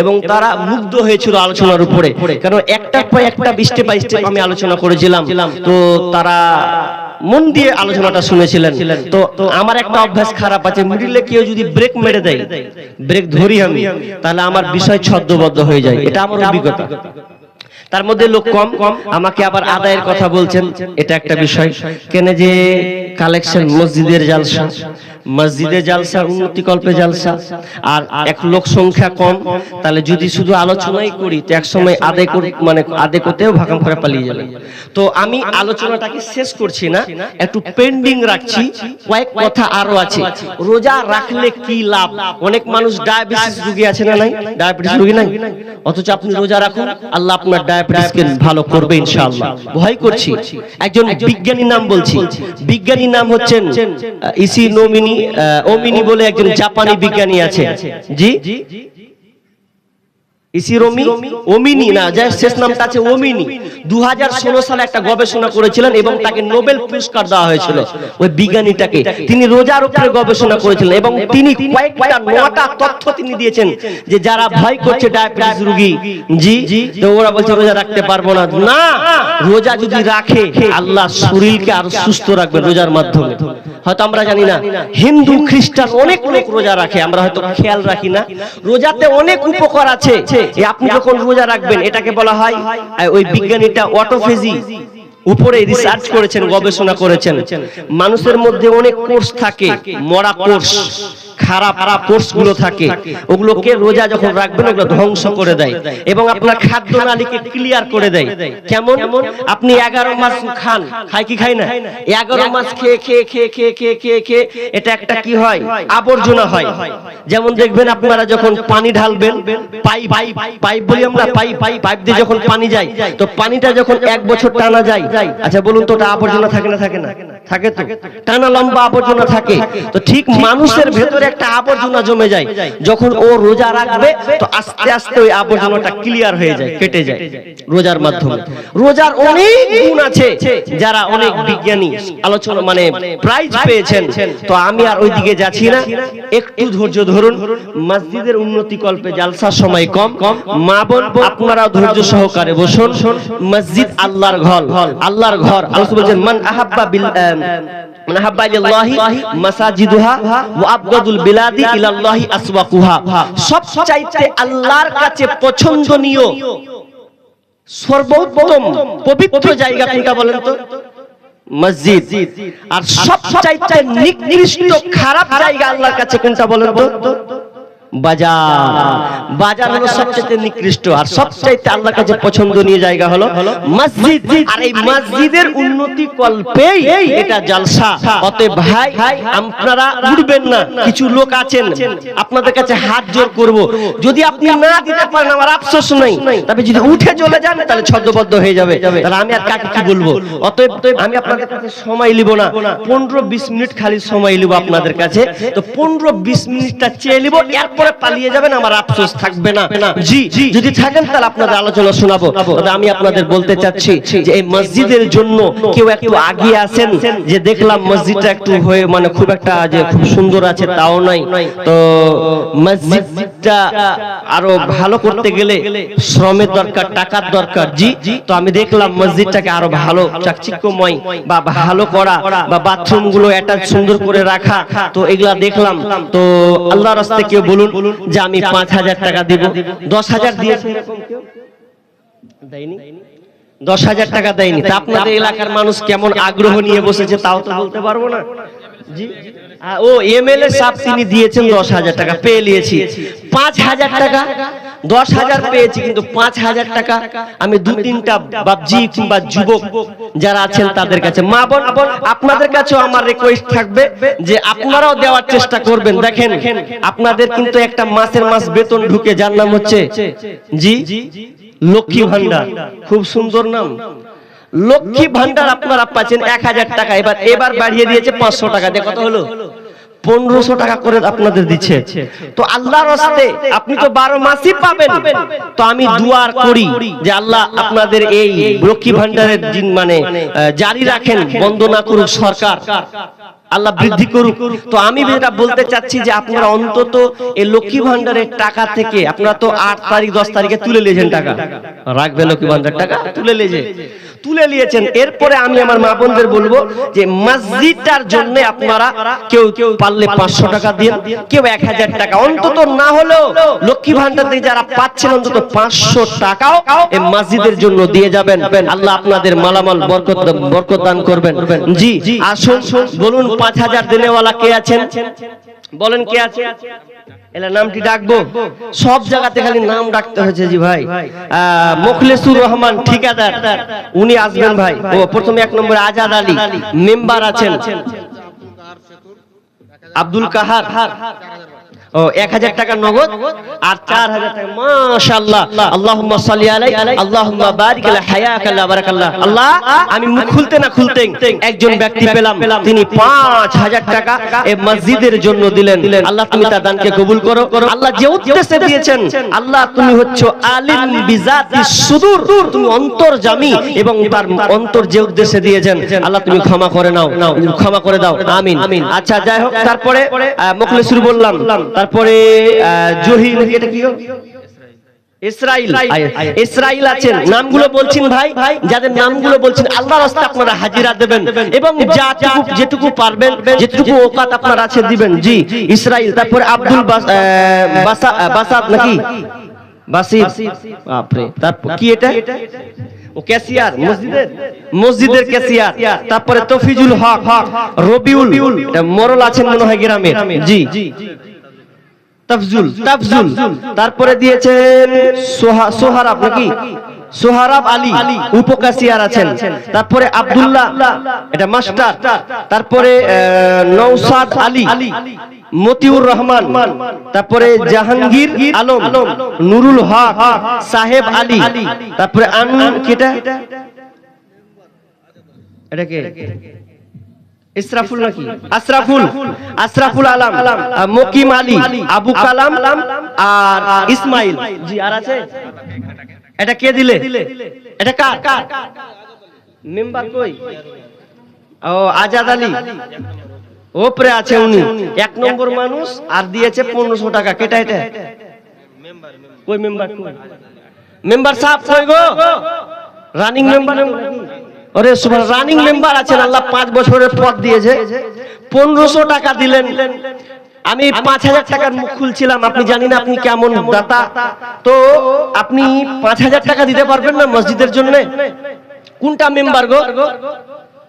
এবং তারা মুগ্ধ হয়েছিল আলোচনার উপরে, কারণ একটার পর একটা স্টেপ বাই স্টেপ আমি আলোচনা করেছিলাম। তো তারা মন দিয়ে আলোচনাটা শুনেছিলেন। তো আমার একটা অভ্যাস খারাপ আছে, মিডিলে কেউ যদি ব্রেক মেরে দেয়, ব্রেক ধরি আমি, তাহলে আমার বিষয় ছদ্মবদ্ধ হয়ে যায়। এটা আমার অভিজ্ঞতা। তার মধ্যে লোক কম, আমাকে আবার আদায়ের কথা বলছেন, এটা একটা বিষয়। কেন যে কালেকশন মসজিদের জালসা, মসজিদে জালসা, উন্নতি কল্পে জালসা, আর এক লোক সংখ্যা কম, তাহলে যদি শুধু আলোচনাই করি তো এক সময় আদায় করি, মানে আদায় করতেও ভাগাম করে পালিয়ে যাবে। তো আমি আলোচনাটাকে শেষ করছি না, একটু পেন্ডিং রাখছি, কয়েক কথা আরো আছে। রোজা রাখলে কি লাভ? অনেক মানুষ ডায়াবেটিস রোগী আছে না নাই? ডায়াবেটিস রোগী নাই, অথচ আপনি রোজা রাখুন, আল্লাহ আপনার ডায়াবেটিসকে ভালো করবে ইনশাআল্লাহ। ভয় করছি, একজন বিজ্ঞানীর নাম বলছি। বিজ্ঞানীর নাম হচ্ছেন ওমিনি বলে একজন জাপানি বিজ্ঞানী আছে। জি, ওমিনি না, যার শেষ নামটা আছে ওমিনি। 2016 সালে একটা গবেষণা করেছিলেন এবং তাকে নোবেল পুরস্কার দেওয়া হয়েছিল ওই বিজ্ঞানীটাকে। তিনি রোজার উপরে গবেষণা করেছিলেন এবং তিনি কয়েকটা 9টা তথ্য তিনি দিয়েছেন যে যারা ভয় করছে ডায়াবেটিস রোগী, জি, তো ওরা বলছে রোজা রাখতে পারবো না। না, রোজা যদি রাখে আল্লাহ শরীরকে আরো সুস্থ রাখবে রোজার মাধ্যমে। হয়তো আমরা জানি না, হিন্দু খ্রিস্টান অনেক লোক রোজা রাখে, আমরা হয়তো খেয়াল রাখি না। রোজাতে অনেক উপকার আছে। আপনি যখন রোজা রাখবেন, এটাকে বলা হয়, ওই বিজ্ঞানীটা অটোফেজি উপরে রিসার্চ করেছেন, গবেষণা করেছেন। মানুষের মধ্যে অনেক কোষ থাকে, মরা কোষ, খারাপ কোষ গুলো থাকে, ওগুলোকে রোজা যখন রাখবেন ওগুলো ধ্বংস করে দেয় এবং আপনার খাদ্য নালীকে ক্লিয়ার করে দেয়। কেমন? আপনি 11 মাস খান, খাই কি খাই না? 11 মাস খেয়ে খেয়ে খেয়ে খেয়ে খেয়ে খেয়ে খেয়ে এটা একটা কি হয়, আবর্জনা হয়। যেমন দেখবেন আপনারা যখন পানি ঢালবেন, পাইপ বলি আমরা, পাইপ দিয়ে যখন পানি যায়, তো পানিটা যখন 1 বছর টানা যায়, আচ্ছা বলুন তো ওটা আবর্জনা থাকে না? থাকে না? থাকে তো, টানা লম্বা আবর্জনা থাকে। তো ঠিক মানুষের ভেতরে একটা আবর্জনা জমে যায়, যখন ও রোজা রাখবে তো আস্তে আস্তে ওই আবর্জনাটা ক্লিয়ার হয়ে যায়, কেটে যায় রোজার মাধ্যমে। রোজার অনেক গুণ আছে, যারা অনেক বিজ্ঞানী আলোচনা মানে প্রাইজ পেয়েছেন। তো আমি আর ওইদিকে যাচ্ছি না, একটু ধৈর্য ধরুন। মসজিদের উন্নতি কল্পে জালসার সময় কম, মা বোন আপনারা ধৈর্য সহকারে বসুন। মসজিদ আল্লাহর ঘর, আল্লাহর ঘর। আল্লাহ বলেছেন মান আহাব্বা বিল মান আহাব্বা ইলাল্লাহি মাসাজিদুহা ওয়া আবগাদুল বিলাদি ইলাল্লাহি আসওয়াকুহা। সবচাইতে আল্লাহর কাছে পছন্দনীয় সর্বোত্তম পবিত্র জায়গা কোনটা বলেন তো? মসজিদ। আর সবচাইতে নিকৃষ্ট খারাপ জায়গা আল্লাহর কাছে কোনটা বলেন তো? বাজার। বাজার হলো সবচেয়ে নিকৃষ্ট, আর সবচাইতে আল্লাহর কাছে পছন্দনীয় জায়গা হলো মসজিদ। আর এই মসজিদের উন্নতি কল্পেই এটা জালসা। অতএব ভাই, আপনারা উঠবেন না। কিছু লোক আছেন, আপনাদের কাছে হাত জোর করব, যদি আপনি না দিতে পারেন আমার আফসোস নেই, তবে যদি উঠে চলে যান তাহলে ছদ্মবদ্ধ হয়ে যাবে, তাহলে আমি আর কাকে কি বলবো। অতএব আমি আপনাদের কাছে সময় নিব না, 15-20 মিনিট খালি সময় নিব আপনাদের কাছে। তো 15-20 মিনিটটা চেয়ে নিব, এরপর পালিয়ে যাবেন, আমার আফসোস থাকবে না। জি, যদি থাকেন তাহলে আপনাদের আলোচনা শোনাবো। তবে আমি আপনাদের বলতে চাচ্ছি যে এই মসজিদের জন্য কেউ একটু আগিয়ে আসেন, যে দেখলাম মসজিদটা একটু হয়ে মানে খুব একটা যে খুব সুন্দর আছে তাও নাই। তো মসজিদটা আরো ভালো করতে গেলে শ্রমের দরকার, টাকার দরকার। জি, তো আমি দেখলাম মসজিদটাকে আরো ভালো চাকচিক্যময় বা ভালো করা, বা বাথরুম গুলো অ্যাটাচ সুন্দর করে রাখা, তো এগুলা দেখলাম। তো আল্লাহর রাস্তায় কেউ বলুন যে আমি 5000 টাকা দিব, 10,000 দিয়েছে, এরকম কেউ দেয়নি? 10,000 টাকা দেয়নি। তা আপনাদের এলাকার মানুষ কেমন আগ্রহ নিয়ে বসেছে তাও তো বলতে পারবো না। জি, ও এমএলএ সাহেব তিনি দিয়েছেন 10,000 টাকা, পেয়ে নিয়েছি। 5,000 টাকা, 10,000 পেয়েছি, কিন্তু 5,000 টাকা আমি 2-3টা বাপজি কিংবা যুবক যারা আছেন তাদের কাছে, মা বোন আপনাদের কাছেও আমার রিকোয়েস্ট থাকবে যে আপনারাও দেওয়ার চেষ্টা করবেন। দেখেন আপনাদের কিন্তু একটা মাসের মাস বেতন ঢুকে, যার নাম হচ্ছে জি লক্ষ্মী ভান্ডার, খুব সুন্দর নাম লক্ষ্মী ভান্ডার। আপনারা পাচ্ছেন 1,000 টাকা, এবার বাড়িয়ে দিয়েছে 500 টাকা, দিয়ে কত হলো 1500 টাকা করে আপনাদের দিচ্ছে। তো আল্লাহর রাস্তে আপনি তো 12 মাসই পাবেন। তো আমি দুয়া করি যে আল্লাহ আপনাদের এই লক্ষ্মী ভান্ডারের দিন মানে জারি রাখেন, বন্ধ না করুক সরকার, আল্লাহ বৃদ্ধি করুক। তো আমি যেটা বলতে চাচ্ছি যে আপনারা অন্তত এই লক্ষ্মী ভান্ডারের টাকা থেকে, আপনারা তো 8 তারিখ 10 তারিখে তুলে নিয়েছেন টাকা, রাখবে লক্ষ্মী ভান্ডার টাকা তুলে নিয়েছেন। এরপরে আমি আমার মা বোনদের বলবো যে মসজিদটার জন্য আপনারা কেউ পারলে 500 টাকা দিন, কেউ 1,000 টাকা, অন্তত না হলেও লক্ষ্মী ভান্ডার থেকে যারা পাচ্ছেন অন্তত 500 টাকাও এই মসজিদের জন্য দিয়ে যাবেন। আল্লাহ আপনাদের মালামাল বরকত দান করবেন। জি আসুন, বলুন 5,000 দেনেওয়ালা কে আছেন, বলেন কে আছে? এলা নামটি ডাকবো, সব জায়গাতে খালি নাম ডাকতে হয়েছে। জি ভাই, মুখলেসুর রহমান ঠিকাদার, উনি আসবেন ভাই। ও প্রথমে 1 নম্বরে আজাদ আলী মেম্বার আছেন, আব্দুল কাহার, ও 1,000 টাকা নগদ আর 4,000 টাকা। মাশাআল্লাহ, আল্লাহুম্মা সাল্লি আলাইহি, আল্লাহুম্মা বারিক আলা হায়াকা আল্লাহ বারাকাল্লাহ। আল্লাহ, আমি মুখ খুলতে না খুলতে একজন ব্যক্তি পেলাম, তিনি 5,000 টাকা এই মসজিদের জন্য দিলেন। আল্লাহ তুমি তার দানকে কবুল করো। আল্লাহ যে উদ্দেশ্যে দিয়েছেন, আল্লাহ তুমি হচ্ছে আলিম বিজাতিস সুদূর, তুমি অন্তর্যামী, এবং তার অন্তর যে উদ্দেশ্যে দিয়েছেন আল্লাহ তুমি ক্ষমা করে নাও, ক্ষমা করে দাও, আমিন। আচ্ছা যাই হোক, তারপরে মুখলেসুর বললাম, তারপরে জহির, এটা কি ইসরাইল আছেন। নামগুলো বলছেন ভাই, যাদের নামগুলো বলছেন আল্লাহর রাস্তায় আপনারা হাজিরা দেবেন এবং যেটুকু পারবেন, যেটুকু ওকাত আপনার আছে দিবেন। জি ইসরাইল। তারপরে আব্দুল বাসাত নাকি বাসির, বাপরে, তারপর কি এটা ও ক্যাশিয়ার, মসজিদের ক্যাশিয়ার। তারপরে তফিজুল হক, রবিউল, মরল আছেন মনে হয় গ্রামে। জি তাফজুল। তারপরে দিয়েছেন সোহারাব নাকি, সোহারাব আলী উপকাশিয়ার আছেন। তারপরে আব্দুল্লাহ, এটা মাস্টার। তারপরে নওসাদ আলী, মতিউর রহমান। তারপরে জাহাঙ্গীর আলম, নুরুল হক, সাহেব আলী। তারপরে কেটা, এটা কে ইসরাফুল নাকি, আশরাফুল আলম, মকিম আলী, আবু কালাম আর ইসমাইল। জি আর আছে, এটা কে দিলে, এটা কার মেম্বার কই? ও আজাদ আলী ওপরে আছে, উনি 1 নম্বর মানুষ, আর দিয়েছে 1500 টাকা। কেটা এটা কই মেম্বার, মেম্বার সাহেব কই গো, রানিং মেম্বার? ওরে সুবহান, রানিং মেম্বার আছেন, আল্লাহ 5 বছরের পদ দিয়েছে, 1500 টাকা দিলেন। আমি 5,000 টাকার মুখ খুলছিলাম, আপনি জানি না আপনি কেমন দাতা, তো আপনি 5,000 টাকা দিতে পারবেন না মসজিদের জন্য? কোনটা মেম্বার গো,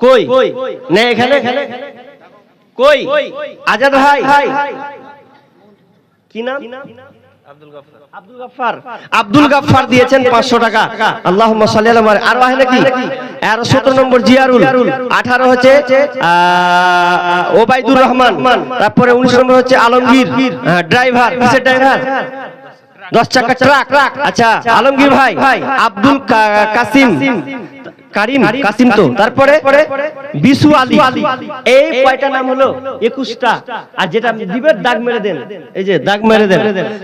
কই না এখানে, কই আজাদ ভাই, কি নাম? আব্দুল গাফফার দিয়েছেন 500 টাকা। আল্লাহুম্মা সাল্লি আলা মুহাম্মাদ। আর হয় নাকি? আর 17 নম্বর জিয়ারুল, 18 হচ্ছে ওবাইদুর রহমান। তারপরে 19 নম্বর হচ্ছে আলমগীর, ড্রাইভার, কিসের ড্রাইভার? 10 চাকা ট্রাক। আচ্ছা আলমগীর ভাই। আব্দুল কাসিম তো। তারপরে বিশু আলী। এই কয়টা নাম হলো? 21টা। আর যেটা দিবেন দাগ মেরে দেন, এই যে দাগ মেরে দেন।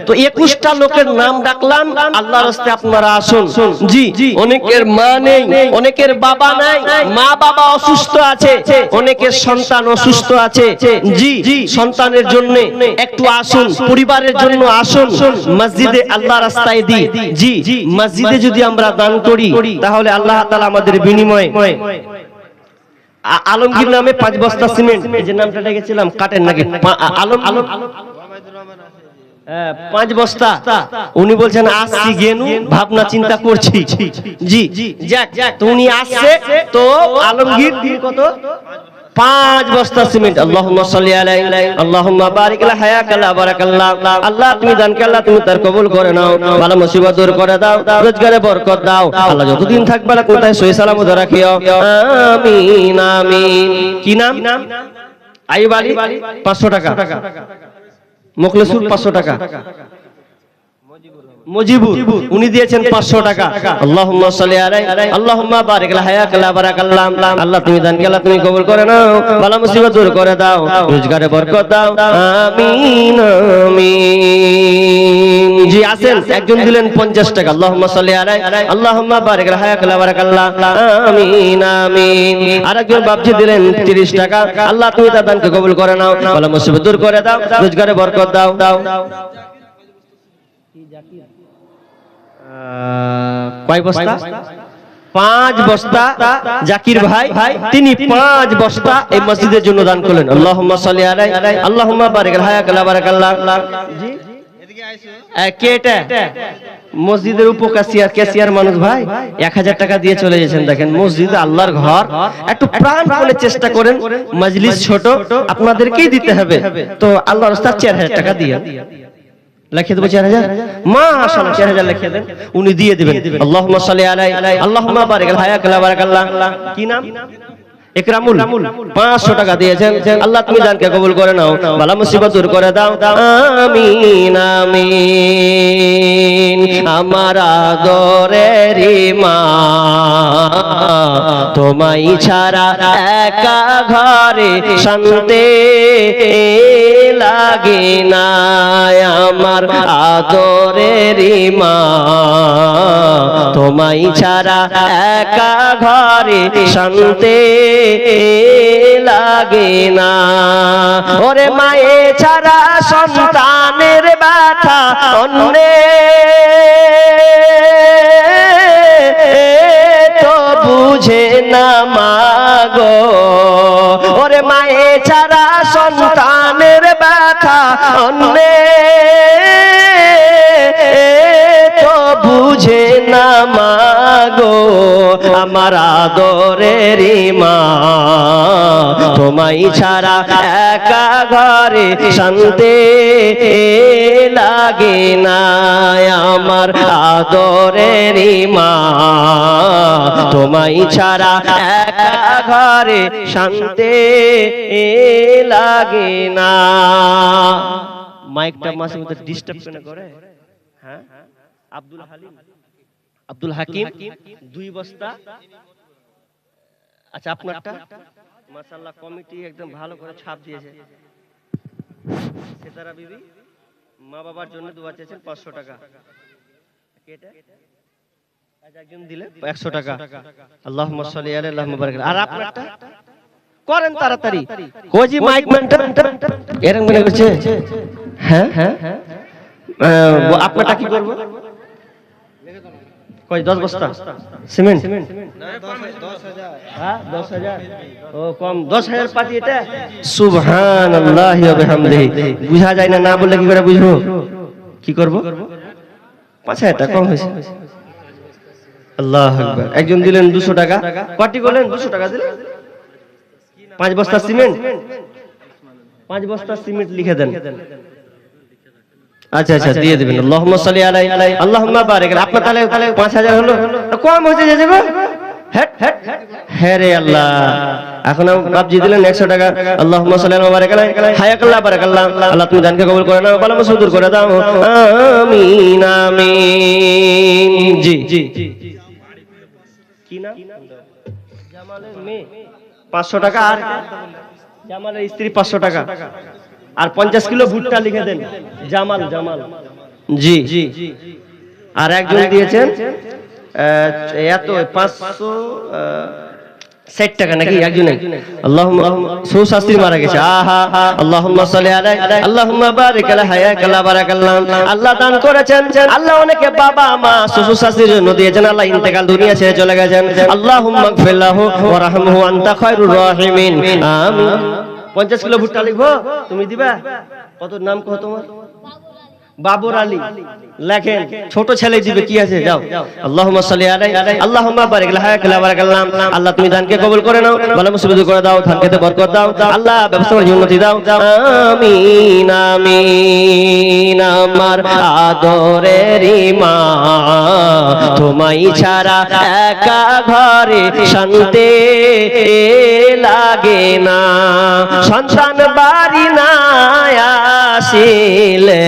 তো 21টা লোকের নাম ডাকলাম, আল্লাহর রাস্তায় আপনারা আসুন। জি অনেকের মা নেই, অনেকের বাবা নাই, মা বাবা অসুস্থ আছে, অনেকের সন্তান অসুস্থ আছে। জি সন্তানের জন্য একটু আসুন, পরিবারের জন্য আসুন, মসজিদে আল্লাহর রাস্তায় দিই। জি মসজিদে যদি আমরা দান করি তাহলে আল্লাহ তাআলা আমাদের বিনিময়ে আলমগীর নামে 5 বস্তা সিমেন্ট, এই যে নামটা ডেকেছিলাম, কাটেন নাকি? 5 বস্তা। উনি বলছেন আসছি গেনু, ভাবনা চিন্তা করছি। জি যাক, তো উনি আসছে, তো আলমগীর কত 5 বস্তা সিমেন্ট। আল্লাহুম্মা সাল্লি আলাইহি আল্লাহুম্মা বারিক লা হায়াকাল্লা বারাকাল্লাহ। আল্লাহ তুমি দানকে আল্লাহ তুমি তার কবুল করে নাও, বালা মুসিবত দূর করে দাও, রোজগারে বরকত দাও। আল্লাহ যতদিন থাকবে না কোথায় সহি সালামত রাখিও, আমিন আমিন। কি নাম? আইয়ুব আলী 500 টাকা, মুখলেসুর 500 টাকা, মুজিবুর উনি দিয়েছেন 500 টাকা। আল্লাহুম্মা সাল্লি আলাইহি আল্লাহুম্মা বারিক লা হায়াকাল্লা বারাকাল্লাহ। আল্লাহ তুমি দানকে আল্লাহ তুমি কবুল করে নাও, বালা মুসিবত দূর করে দাও, রোজগারে বরকত দাও, আমিন আমিন। জি আসেন, একজন দিলেন 50 টাকা। আল্লাহুম্মা সাল্লি আলাইহি আল্লাহুম্মা বারিক লা হায়াকাল্লা বারাকাল্লাহ, আমিন আমিন। আরেকজন বাপজি দিলেন 30 টাকা। আল্লাহ তুমি তার দানকে কবুল করে নাও, বালা মুসিবত দূর করে দাও, রোজগারে বরকত দাও। কয় বস্তা? 5 বস্তা। জাকির ভাই তিনি 5 বস্তা এই মসজিদের জন্য দান করলেন। আল্লাহুম্মা সাল্লি আলাইহি আল্লাহুম্মা বারিক লা হায়াকাল্লা বারাকাল্লাহ। জি কেটা মসজিদের ক্যাশিয়ার মানুষ ভাই 1000 টাকা দিয়ে চলে গেছেন। দেখেন মসজিদ আল্লাহর ঘর, একটু প্রাণপণে চেষ্টা করেন, মজলিস ছোট, আপনাদেরকেই দিতে হবে, তো আল্লাহর রাস্তায় 4000 টাকা দিয়ে লিখে দেবো। 4000 মাশাআল্লাহ, 4000 লিখে দেন, উনি দিয়ে দিবেন। আল্লাহুম্মা সাল্লি আলাইহি আল্লাহুম্মা বারিক লা হায়াকাল্লা বারাকাল্লাহ। কি নাম? ইকরামুল 500 টাকা দিয়েছেন। আল্লাহ তুমি দানকে কবুল করে নাও, বালা মুসিবত দূর করে দাও, আমিন আমিন। আমার আদরের মা, তোমায় ছাড়া একা ঘরে শান্তি লাগে না। আমার আদরের মা, তোমায় ছাড়া একা ঘরে শান্তি লাগে না। ওরে মায়ে ছাড়া সন্তানের ব্যথা অন্যে তো বুঝে না মাগো। ওরে মায়ে ছাড়া সন্তানের ব্যথা অন্যে তো বুঝে না মাগো। আমার আদরের মা, তোমায় ছাড়া একা ঘরে শান্তি লাগে না। আমার আদরের মা, তোমায় ছাড়া একা ঘরে শান্তি লাগে না। মাইকটা মাঝে মধ্যে ডিস্টার্ব করে। হ্যাঁ আব্দুল হাকিম 2 বস্তা। আচ্ছা আপনারটা মাশাআল্লাহ, কমিটি একদম ভালো করে ছাপ দিয়েছে। সেতারা বিবি মা বাবার জন্য দোয়া চেয়েছেন 500 টাকা। কেটা আজ একজন দিলে 100 টাকা। আল্লাহুম্মা সাল্লি আলাইহি আল্লাহুম্মা বারিক। আর আপনারটা করেন তাড়াতাড়ি, কোজি মাইক ম্যানটা এরকম মনে করছে। হ্যাঁ আপনারটা কি করব? কয় 10 বস্তা সিমেন্ট? 10,000। ও কম, 10,000 পাতি এটা। সুবহানাল্লাহি ওয়া বিহামদিহি। বুঝা যায় না, না বললে কি করে বুঝবো? কি করব? 5,000 টাকা কম হয়েছে। আল্লাহু আকবার। একজন দিলেন 200 টাকা। কটি করলেন? 200 টাকা দিলেন। 5 বস্তা সিমেন্ট। 5 বস্তা সিমেন্ট লিখে দেন। আচ্ছা আচ্ছা দিয়ে দিবেন। আল্লাহুম্মা সাল্লি আলাইহি আল্লাহুম্মা বারিক। আপনার তাহলে 5000 হলো, কম হয়েছে যে যাবে। হ্যাঁ রে আল্লাহ। এখন বাপজি দিলেন 100 টাকা। আল্লাহুম্মা সাল্লি আলাইহি ওয়া বারিক আলাইহি হায়াকাল্লাহ বারাকাল্লাহ। আল্লাহ তুমি দানকে কবুল করে নাও, বালা মুসিবত দূর করে দাও, আমিন আমিন। জি কি নাম? জামালের মেয়ে 500 টাকা। আর জামালের স্ত্রী 500 টাকা। আর 50 কিলো ভুট্টা লিখে দেন। জামাল জি। আর একজন দিয়েছেন এত 560 টাকা নাকি একজনে। আল্লাহুম্মা সুশাস্ত্রী মারা গেছে। আহা আল্লাহুম্মা সাল্লি আলাইহি আল্লাহুম্মা বারিক লা হায়াকাল্লা বারাকাল্লাহ। আল্লাহ দান করেছেন, আল্লাহ অনেকে বাবা মা শ্বশুর শাশুড়ির জন্য দিয়েছেন, আল্লাহ ইন্তেকাল দুনিয়া ছেড়ে চলে গেছেন। আল্লাহুম্মা গফির লাহু ওয়া রাহমহু আনতা খায়রুর রাহিমিন। আমিন। 50 কিলো ভুট্টা লিখবো, তুমি দিবা? কত নাম কত তোমার? বাবর আলী লেখেন, ছোট ছেলে দিবে, কি আছে, যাও। আল্লাহুম্মা সাল্লি আলাইহি আল্লাহুম্মা বারিক লাহা বারাকাল্লাহ। আল্লাহ তুমি দানকে কবুল করে নাও, ভালো মুসিবত দূর করে দাও, ধানকে বরকত দাও, আল্লাহ ব্যবস্থা করে উন্নতি দাও, আমিন আমিন। আমার আদরের মা, তোমায় ছাড়া একা ঘরে শান্তি লাগে না, সন্তান বাড়ি না আসিলে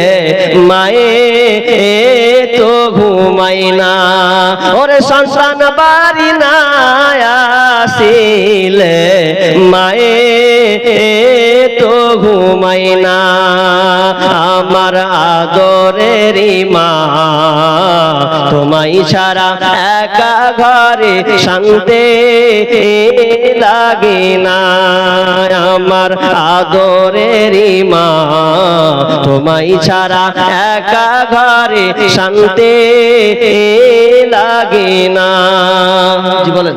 মায়ে তো ঘুমাই না, ওরে সন্তান বাড়ি না আসিলে মায়ে তো ঘুমাই না। আমার আদরের মা, তোমায় ছাড়া একা ঘরে শান্তি লাগে না, আমার আদরের মা, তোমায় ছাড়া একা ঘরে শান্তি লাগে না। জি বলেন।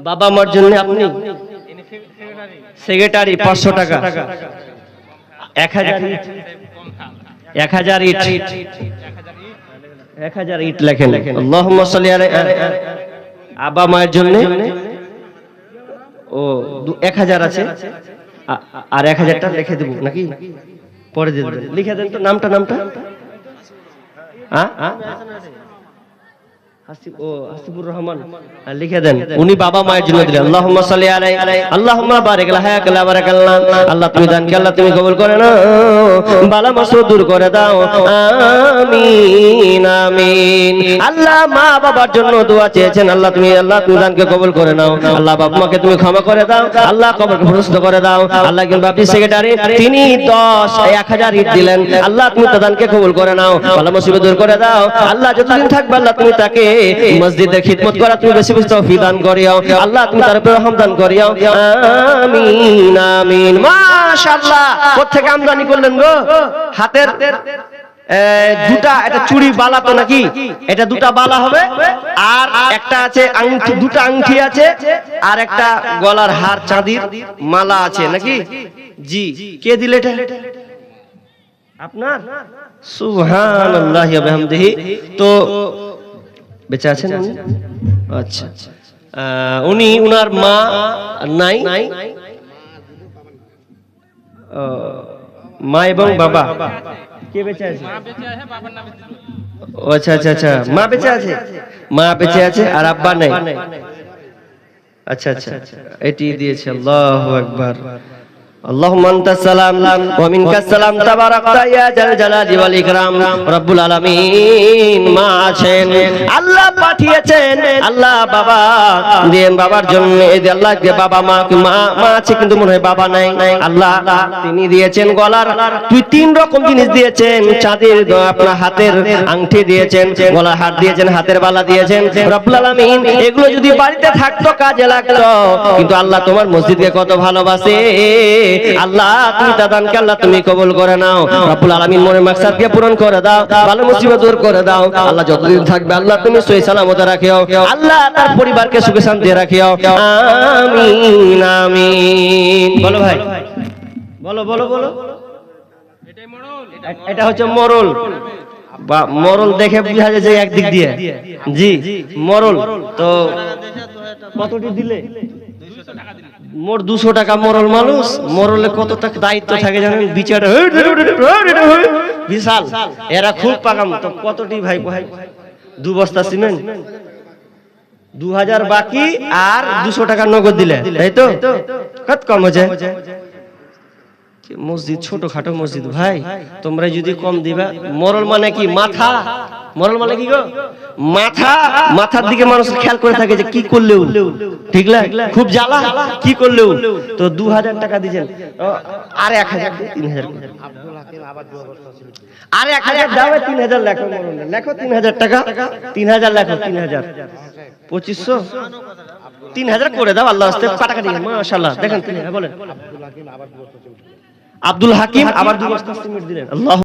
বাবা মার জন্য আপনি সেক্রেটারি 500 টাকা, 1000 ইট, 1000 ইট, 1000 ইট লেখেন। আল্লাহুম্মা সাল্লি আলাইহি। আবা মায়ের জন্য ও 1000 আছে, আর 1000টা লিখে দেব নাকি পরে দিয়ে দেবেন, লিখে দেন তো নামটা। হাসিবুর রহমান লিখে দেন, উনি বাবা মায়ের জন্য দিলেন। আল্লাহুম্মা সাল্লি আলাইহি আল্লাহুম্মা বারিক লাহা বারাকাল্লাহ। আল্লাহ তুমি দানকে আল্লাহ তুমি কবুল করে নাও, বালা মুসিবত দূর করে দাও, আমিন আমিন। আল্লাহ মা বাবার জন্য দোয়া চেয়েছেন, আল্লাহ তুমি দানকে কবুল করে নাও, আল্লাহ বাবা মাকে তুমি ক্ষমা করে দাও, আল্লাহ কবরকে প্রশস্ত করে দাও। আল্লাহ কিন্তু বাপি সেক্রেটারি তিনি 1000 ইট দিলেন, আল্লাহ তুমি দানকে কবুল করে নাও, বালা মুসিবত দূর করে দাও। আল্লাহ যতদিন থাকবে আল্লাহ তুমি তাকে মসজিদের খিদমত করা তুমি বেশি বেশি তৌফিক দান করিও, আল্লাহ তুমি তার উপর রহম দান করিও, আমিন আমিন। মাশাআল্লাহ, কোথা থেকে আমদানি করলেন গো? হাতের দুটা, এটা চুড়ি বালা তো নাকি, এটা দুটা বালা হবে, আর একটা আছে আংটি, দুটা আংটি আছে, আর একটা গলার হার চাঁদির মালা আছে নাকি? জি, কে দিলে এটা? আপনার? সুবহানাল্লাহি ওয়া বিহামদিহি। তো বেঁচে আছেন উনি? আচ্ছা, উনি উনার মা নাই, মা এবং বাবা কে বেঁচে আছে? আচ্ছা আচ্ছা আচ্ছা, মা বেঁচে আছে, মা বেঁচে আছে আর আব্বা নাই। আচ্ছা আচ্ছা, এটি দিয়েছে। আল্লাহু আকবার। আল্লাহুম্মা আনতাস সালাম ওয়া মিনকাস সালাম, তাবারাকতা ইয়া জাল জালালি ওয়াল ইকরাম। রব্বুল আলামিন মা আছেন, আল্লাহ পাঠিয়েছেন, আল্লাহ বাবা দেন, বাবার জন্য এই যে আল্লাহ যে বাবা মা আছে কিন্তু মনে হয় বাবা নাই, আল্লাহ তিনি দিয়েছেন গলার 2-3 রকম জিনিস দিয়েছেন, চাঁদের আপনার হাতের আংটি দিয়েছেন, গলার হার দিয়েছেন, হাতের বালা দিয়েছেন। রব্বুল আলামিন এগুলো যদি বাড়িতে থাকতো কাজে লাগতো, কিন্তু আল্লাহ তোমার মসজিদকে কত ভালোবাসে, আল্লাহ তুমি দাদানকে আল্লাহ তুমি কবুল করে নাও, রব্বুল আলামিন মনের মাকসাদকে পূরণ করে দাও, ভালো মুসিবত দূর করে দাও। আল্লাহ যতদিন থাকবে আল্লাহ তুমি সহি সালামতে রাখিও, আল্লাহ তার পরিবারকে সুখে শান্তি রাখিও, আমিন আমিন। বলো ভাই, বলো বলো বলো। এটা হচ্ছে মরল, বা মরল দেখে বোঝা যাচ্ছে একদিক দিয়ে। জি মরল। তো কতটি দিলে? মোর 200 টাকা। মরল মানুষ, মরলে কত টাকা দায়িত্ব থাকে জানেন? বিচার বিশাল, এরা খুব পাকাম। তো কতটি ভাই? 2 বস্তা সিমেন্ট, 2000 বাকি, আর 200 টাকা নগদ দিলে, তাই তো? কত কম হচ্ছে? মসজিদ ছোটখাটো মসজিদ ভাই, তোমরা যদি কম দিবা। মরল মানে কি? মাথা। মরল মানে কি গো? মাথা। মাথার দিকে মানুষ খেয়াল করে থাকে যে কি করলেও ঠিক না, খুব জ্বালা কি করলেও। তো 2000 টাকা দিয়েছেন, আর 1000, 3000, আর 1000 দাও, 3000 লেখো, লেখো 3000 টাকা, 3000 লেখো, 3000, 2500, 3000 করে দাও আল্লাহ রাস্তায় কাটাকাটি। মাশাআল্লাহ, দেখেন 3000 বলেন। আব্দুল হাকিম আবার 2 বস্তা সিমেন্ট দিলেন। আল্লাহ